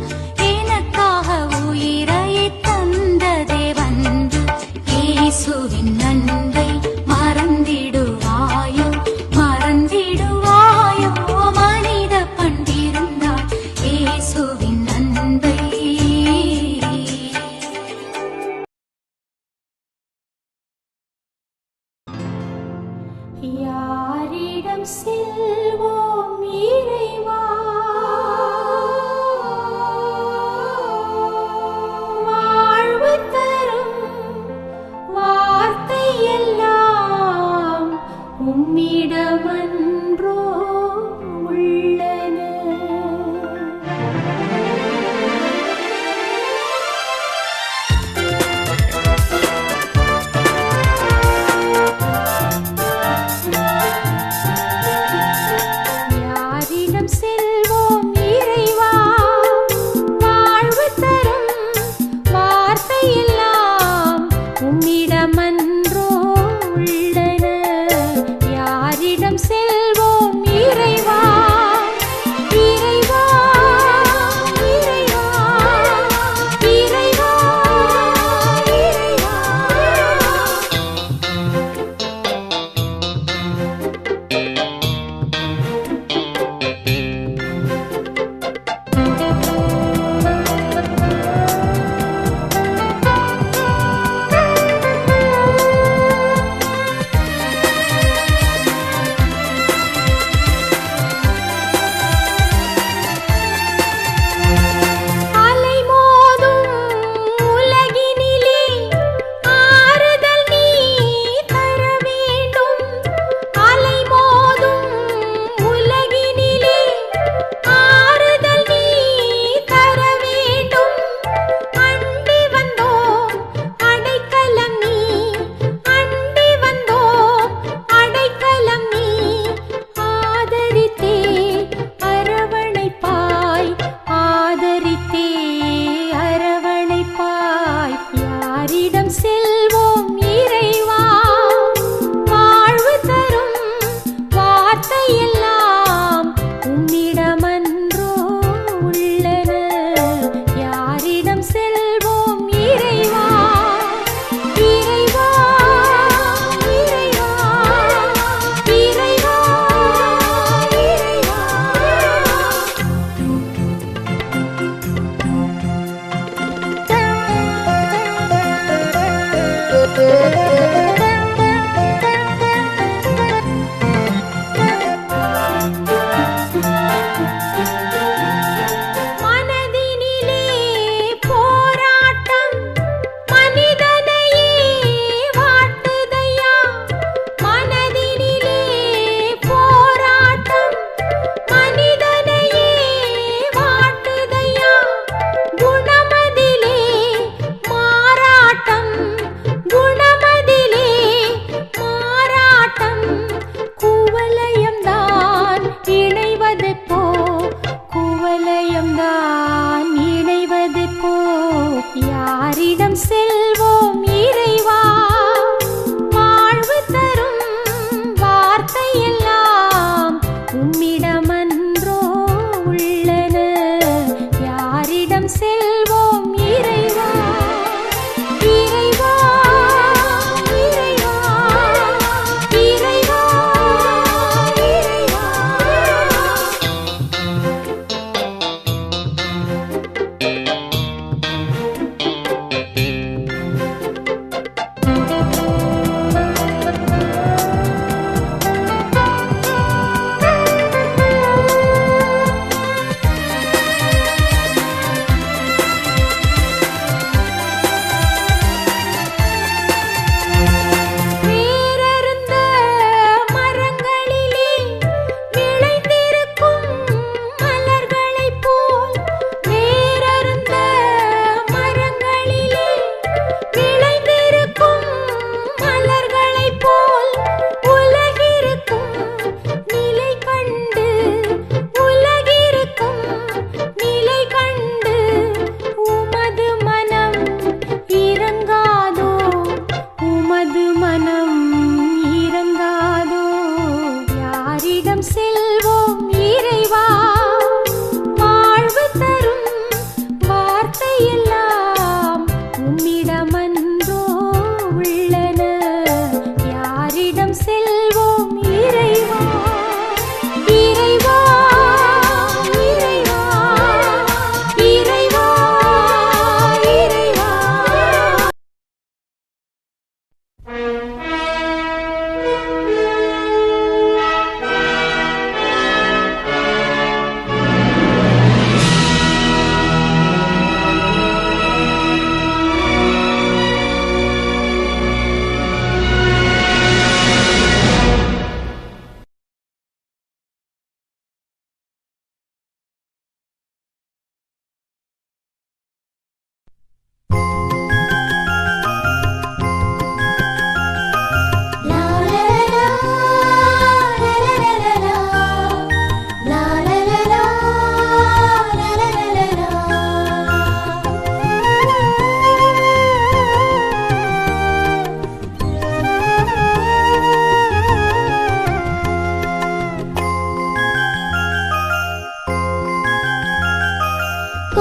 எனக்காக உயிரை தந்ததே வந்து இயேசுவின் அன்பை மறந்திடுவாயோ மறந்திடுவாயோ மனித பண்டிருந்தார் இயேசுவின் அன்பை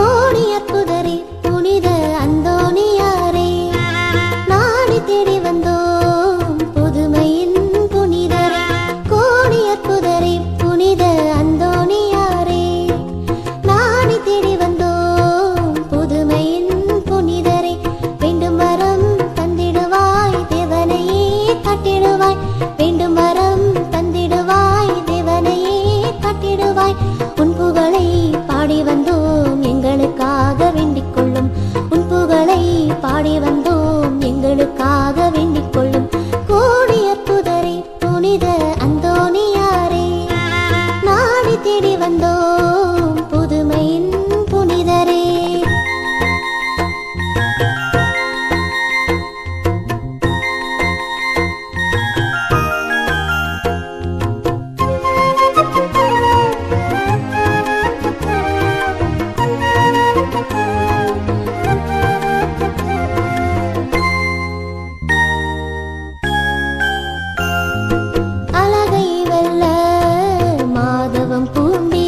கோடி அற்புதரே புனித அந்தோணியாரே நாடி தேடி வந்தோம் புதுமையின் புனிதரே கோடி அற்புதரே புனித அந்தோணியாரே நாடி தேடி வந்தோம் புதுமையின் புனிதரே வேண்டும் வரம் தந்திடுவாய் தேவனையே காட்டிடுவாய் வேண்டும் வரம் தந்திடுவாய் தேவனையே காட்டிடுவாய் உன் புகழை பாடி வந்தோம் எங்களுக்காக வேண்டிக் கொள்ளும் உன் புகழை பாடி வந்தோம் எங்களுக்காக வேண்டிக் கொள்ளும் கோடி அற்புதரே புனித அந்தோணியாரே நாடி தேடி வந்தோம் புதுமையின் புனிதரே அழகை வெல்ல மாதவம் பூண்டி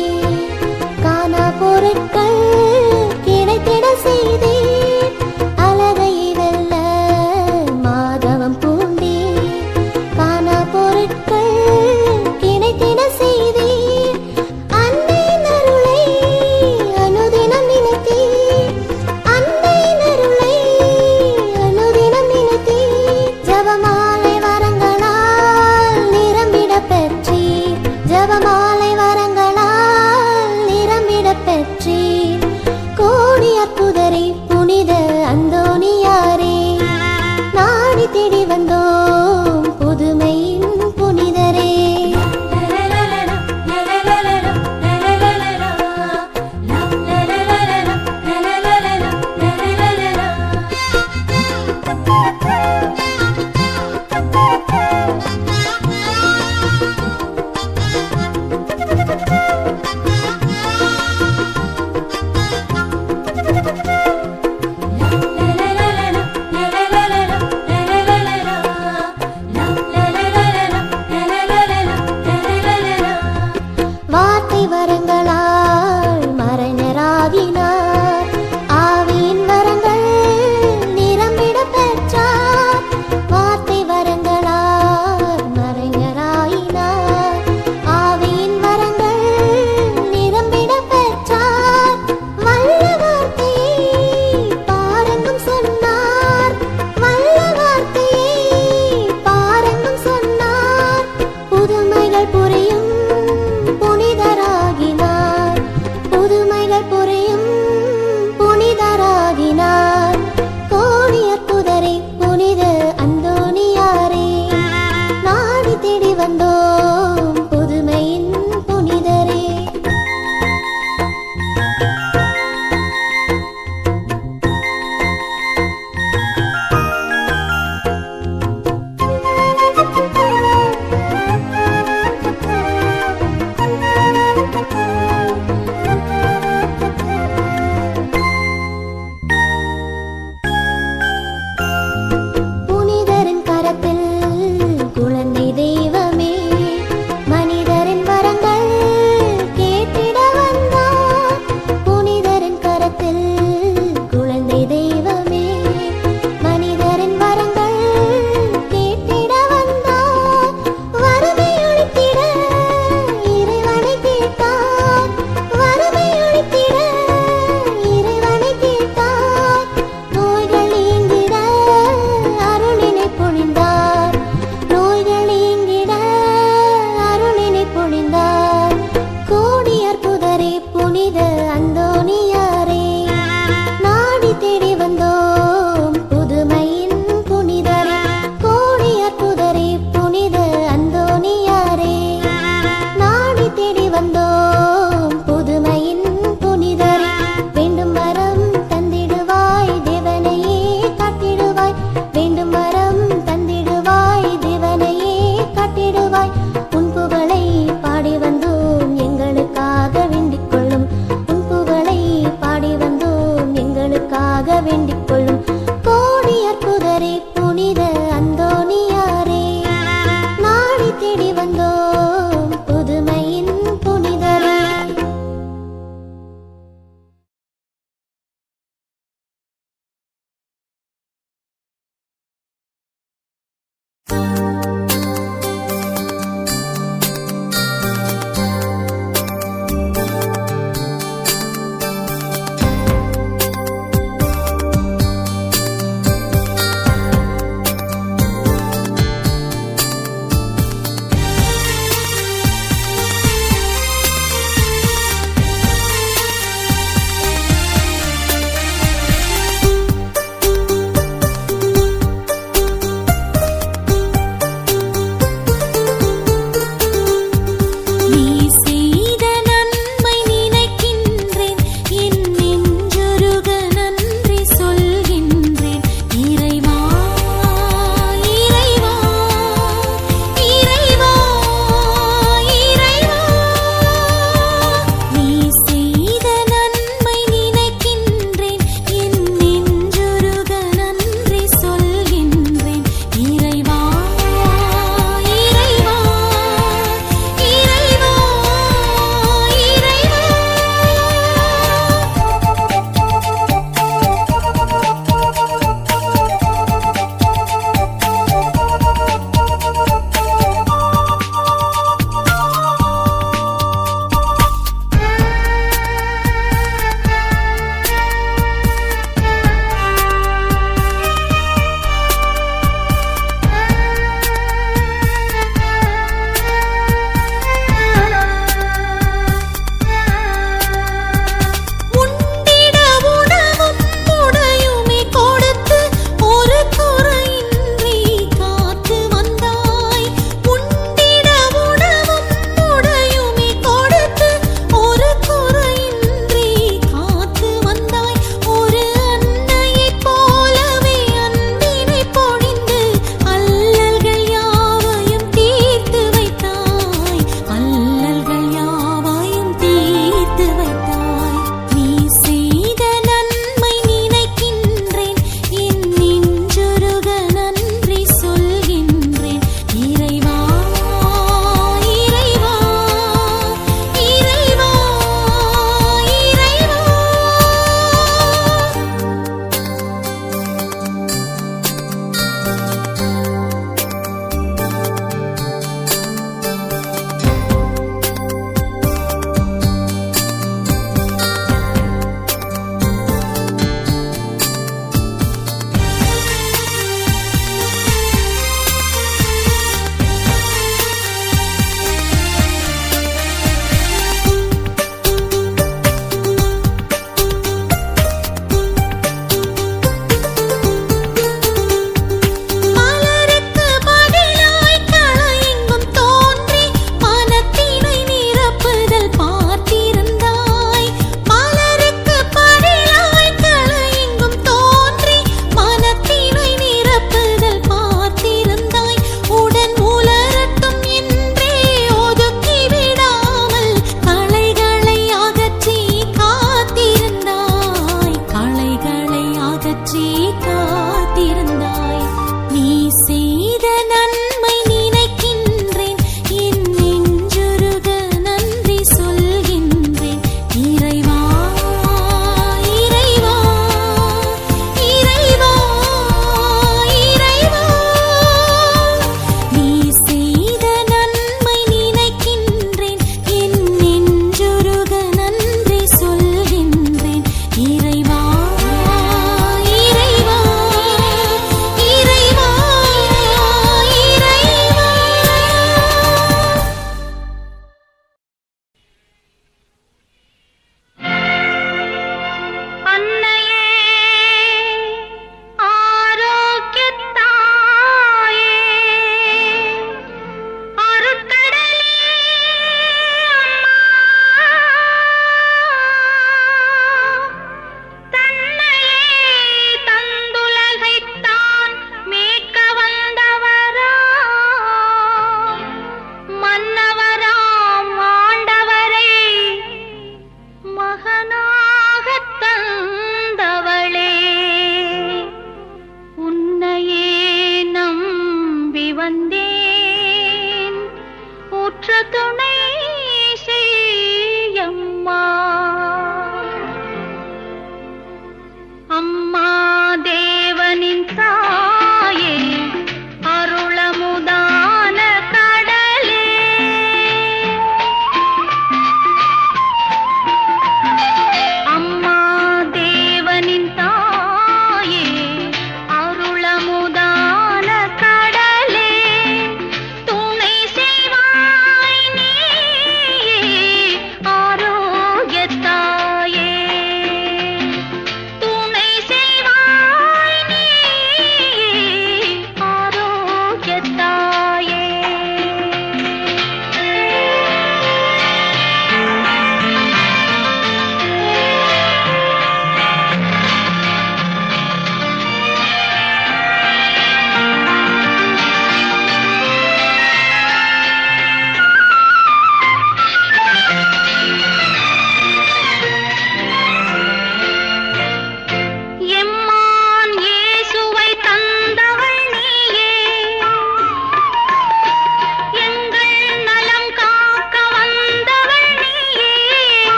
காணா பொருட்கள் கிடைத்திட செய்தே அழகை வெல்ல மாதவம் பூண்டி காணா பொருட்கள் கிடைத்திட செய்தே அன்னை நருளை அனுதினம் நினைத்தே அன்னை நருளை அனுதினம் நினைத்தே ஜபமாலை வரங்களால் நிரம்பிட பெற்றீர் ஜபமாலை வரங்களால் நிரம்பிட பெற்றீர் கோடி அற்புதரே புனித அந்தோணியாரே நாடி தேடி வந்தோம் புதுமையின் புனிதரே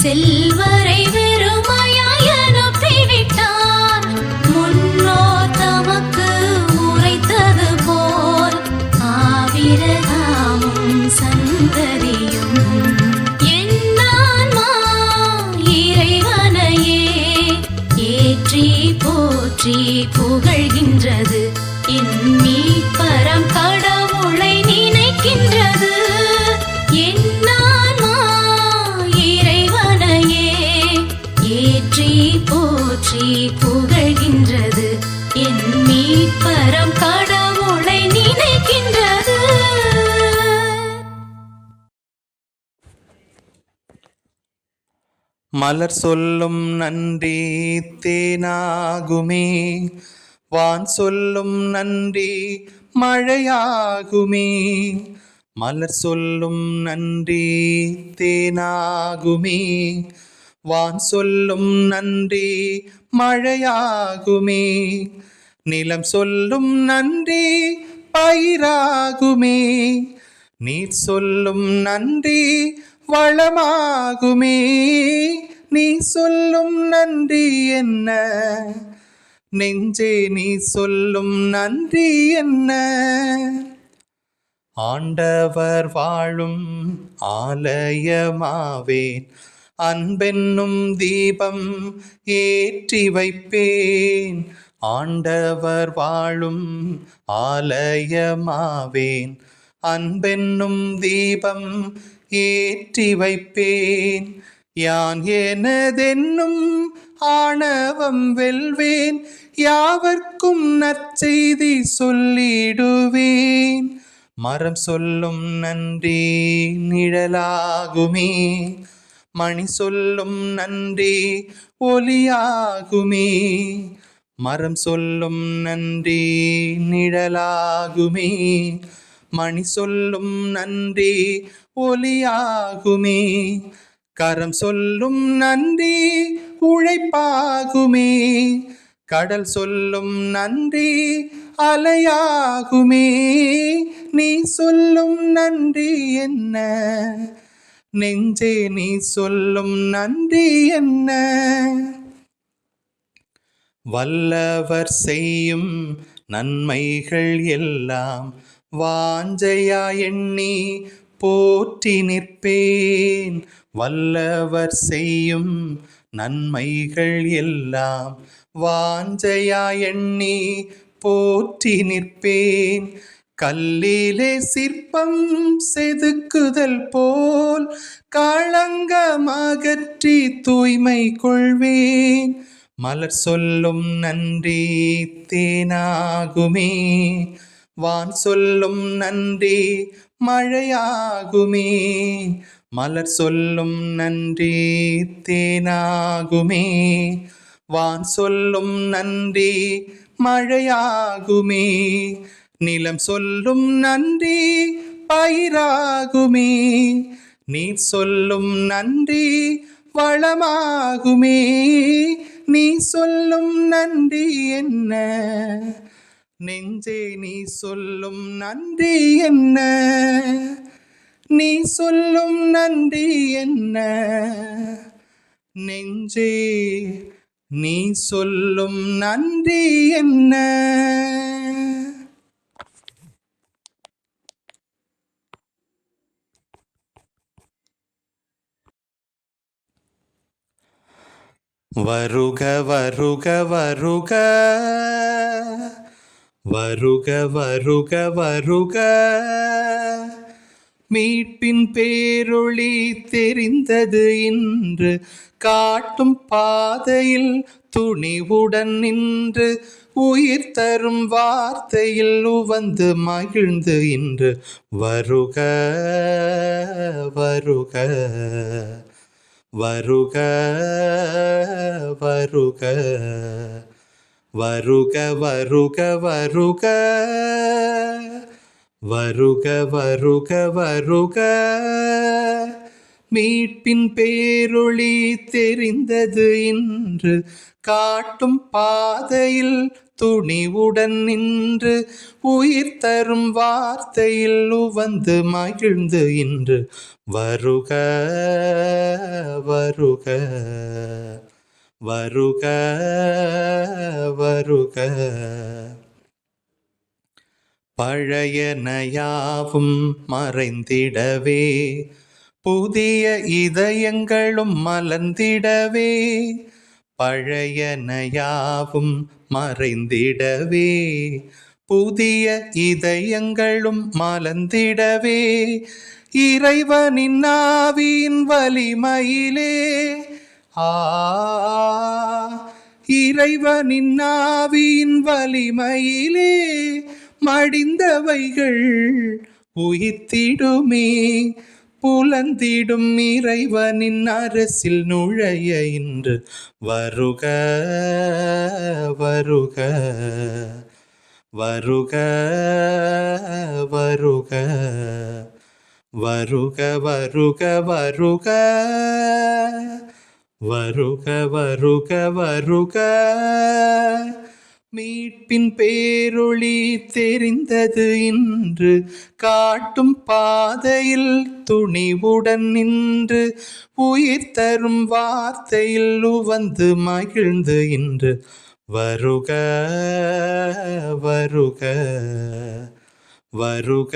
செல்வரை வெறுமையாய் அனுப்பிவிட்டார். முன்னோர் தமக்கு உரைத்தது போல் ஆபிரகாமும் சந்ததியும் என்னான்மா இறைவனையே ஏற்றி போற்றி புகழ்கின்றது. என் மீட்பரம் கடவுளை நினைக்கின்றது. என்னான்மா இறைவனையே ஏற்றி போற்றி புகழ்கின்றது. என் மீட்பரம் கடவுளை நினைக்கின்றது. மலர் சொல்லும் நன்றி தேனாகுமே, வான் சொல்லும் நன்றி மழையாகுமே. மலர் சொல்லும் நன்றி தேனாகுமே, வான் சொல்லும் நன்றி மழையாகுமே. நிலம் சொல்லும் நன்றி பயிராகுமே, நீர் சொல்லும் நன்றி வளமாகுமே. நீ சொல்லும் நன்றி என்ன நெஞ்சே, நீ சொல்லும் நன்றி என்ன. ஆண்டவர் வாழும் ஆலயமாவேன், அன்பென்னும் தீபம் ஏற்றி வைப்பேன். ஆண்டவர் வாழும் ஆலயமாவேன், அன்பென்னும் தீபம் ஏற்றி வைப்பேன். யான் எனதென்னும் ஆணவம் வெல்வேன், யாவர்க்கும் நற்செய்தி சொல்லிடுவேன். மரம் சொல்லும் நன்றி நிழலாகுமே, மணி சொல்லும் நன்றி ஒலியாகுமே. மரம் சொல்லும் நன்றி நிழலாகுமே, மணி சொல்லும் நன்றி ஒலியாகுமே. கரம் சொல்லும் நன்றி உழைப்பாகுமே, கடல் சொல்லும் நன்றி அலையாகுமே. நீ சொல்லும் நன்றி என்ன நெஞ்சே, நீ சொல்லும் நன்றி என்ன. வல்லவர் செய்யும் நன்மைகள் எல்லாம் வாஞ்சையா எண்ணி போற்றி நிற்பேன். வல்லவர் செய்யும் நன்மைகள் எல்லாம் வாஞ்சையா எண்ணி போற்றி நிற்பேன். கல்லிலே சிற்பம் செதுக்குதல் போல் களங்கமகற்றி தூய்மை கொள்வேன். மலர் சொல்லும் நன்றி தேனாகுமே, வான் சொல்லும் நன்றி மழையாகுமே. மலர் சொல்லும் நன்றி தேனாகுமே, வான் சொல்லும் நன்றி மழையாகுமே. நிலம் சொல்லும் நன்றி பயிராகுமே, நீர் சொல்லும் நன்றி வளமாகுமே. நீ சொல்லும் நன்றி என்ன நெஞ்சே, நீ சொல்லும் நன்றி என்ன. நீ சொல்லும் நன்றி என்ன நெஞ்சே, நீ சொல்லும் நன்றி என்ன. வருக வருக வருக, வருக வருக வருக. மீட்பின் பேரொளி தெரிந்தது இன்று, காட்டும் பாதையில் துணிவுடன் நின்று, உயிர் தரும் வார்த்தையில் உவந்து மகிழ்ந்து இன்று. வருக வருக வருக வருக, வருக வருக வருக, வருக வருக வருக. மீட்பின் பேரொளி தெரிந்தது இன்று, காட்டும் பாதையில் துணிவுடன் நின்று, உயிர் தரும் வார்த்தையில் உவந்து மகிழ்ந்து இன்று. வருக வருக வருக வருக. பழையனையாவும் மறைந்திடவே புதிய இதயங்களும் மலர்ந்திடவே, பழையனையாவும் மறைந்திடவே புதிய இதயங்களும் மலர்ந்திடவே, இறைவனின் ஆவியின் வலிமையிலே இறைவனின் ஆவியின் வலிமையிலே மடிந்தவைகள் உயிர்த்திடுமே, புலந்திடும் இறைவனின் அரசில் நுழைய இன்று வருக வருக வருக வருக வருக வருக வருக வருக வருக வருக. மீட்பின் பேரொளி தெரிந்தது இன்று, காட்டும் பாதையில் துணிவுடன் நின்று, உயிர் தரும் வார்த்தையில் உவந்து மகிழ்ந்து இன்று வருக வருக வருக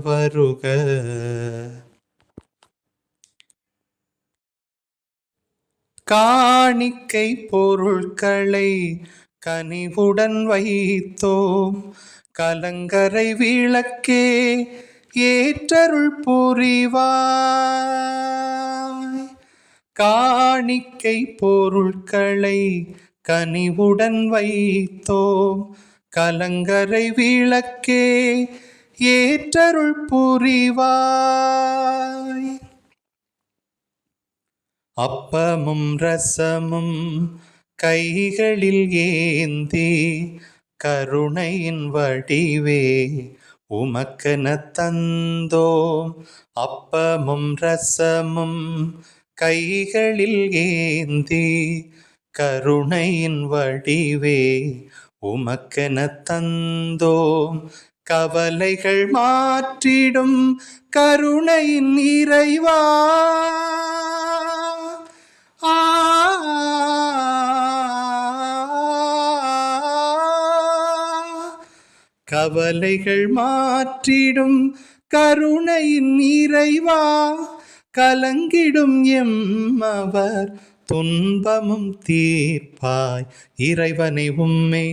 வருக. காணிக்கை பொருட்களை கனிவுடன் வைத்தோம், கலங்கரை விளக்கே ஏற்றருள் புரிவாய். காணிக்கை பொருட்களை கனிவுடன் வைத்தோம், கலங்கரை விளக்கே ஏற்றருள் புரிவாய். அப்பமும் ரசமும் கைகளில் ஏந்தி, கருணையின் வடிவே உமக்கென தந்தோம். அப்பமும் ரசமும் கைகளில் ஏந்தி, கருணையின் வடிவே உமக்கென தந்தோம். கவலைகள் மாற்றிடும் கருணையின் இறைவா, கவலைகள் மாற்றிடும் கருணையின் இறைவா, கலங்கிடும் எம்மவர் துன்பமும் தீர்ப்பாய். இறைவனை உம்மை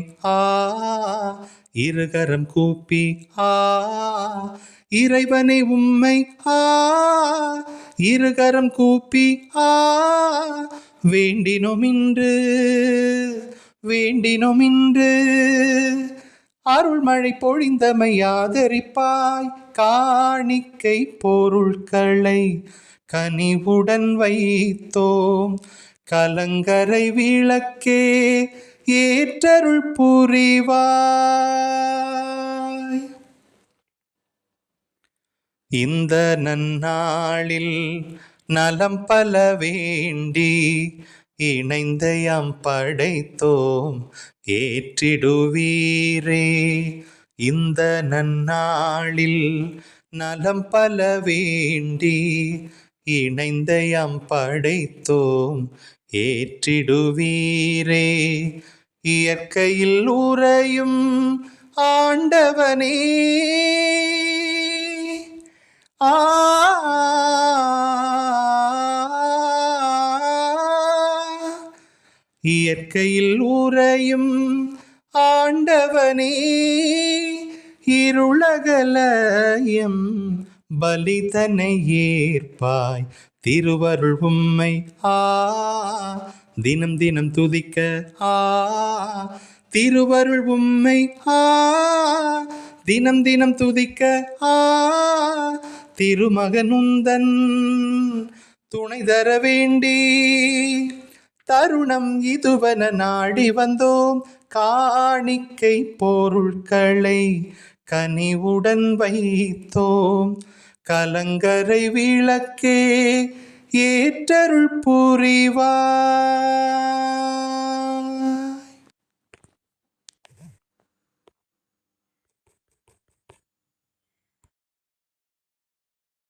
இருகரம் கூப்பி இறைவனை உம்மை இருகரம் கூப்பி வேண்டினோமின்று வேண்டினோமின்று. அருள்மழை பொழிந்தமை ஆதரிப்பாய். காணிக்கை பொருட்களை கனிவுடன் வைத்தோம், கலங்கரை விளக்கே ஏற்றருள் புரிவாய். இந்த நன்னாளில் நலம் பல வேண்டி இணைந்தயம் படைத்தோம் ஏற்றிடுவீரே. இந்த நன்னாளில் நலம் பல வேண்டி இணைந்தயம் படைத்தோம் ஏற்றிடுவீரே. இயற்கையில் உறையும் ஆண்டவனே, இயற்கையில் உறையும் ஆண்டவனே, இருளகலயம் பலிதனை ஏற்பாய். திருவருள் உம்மை தினம் தினம் துதிக்க திருவருள் உம்மை தினம் தினம் துதிக்க திருமகனுந்தன் துணை தர வேண்டி தருணம் இதுவன நாடி வந்தோம். காணிக்கை பொருட்களை கனிவுடன் வைத்தோம், கலங்கரை விளக்கே ஏற்றருள் புரிவாய்.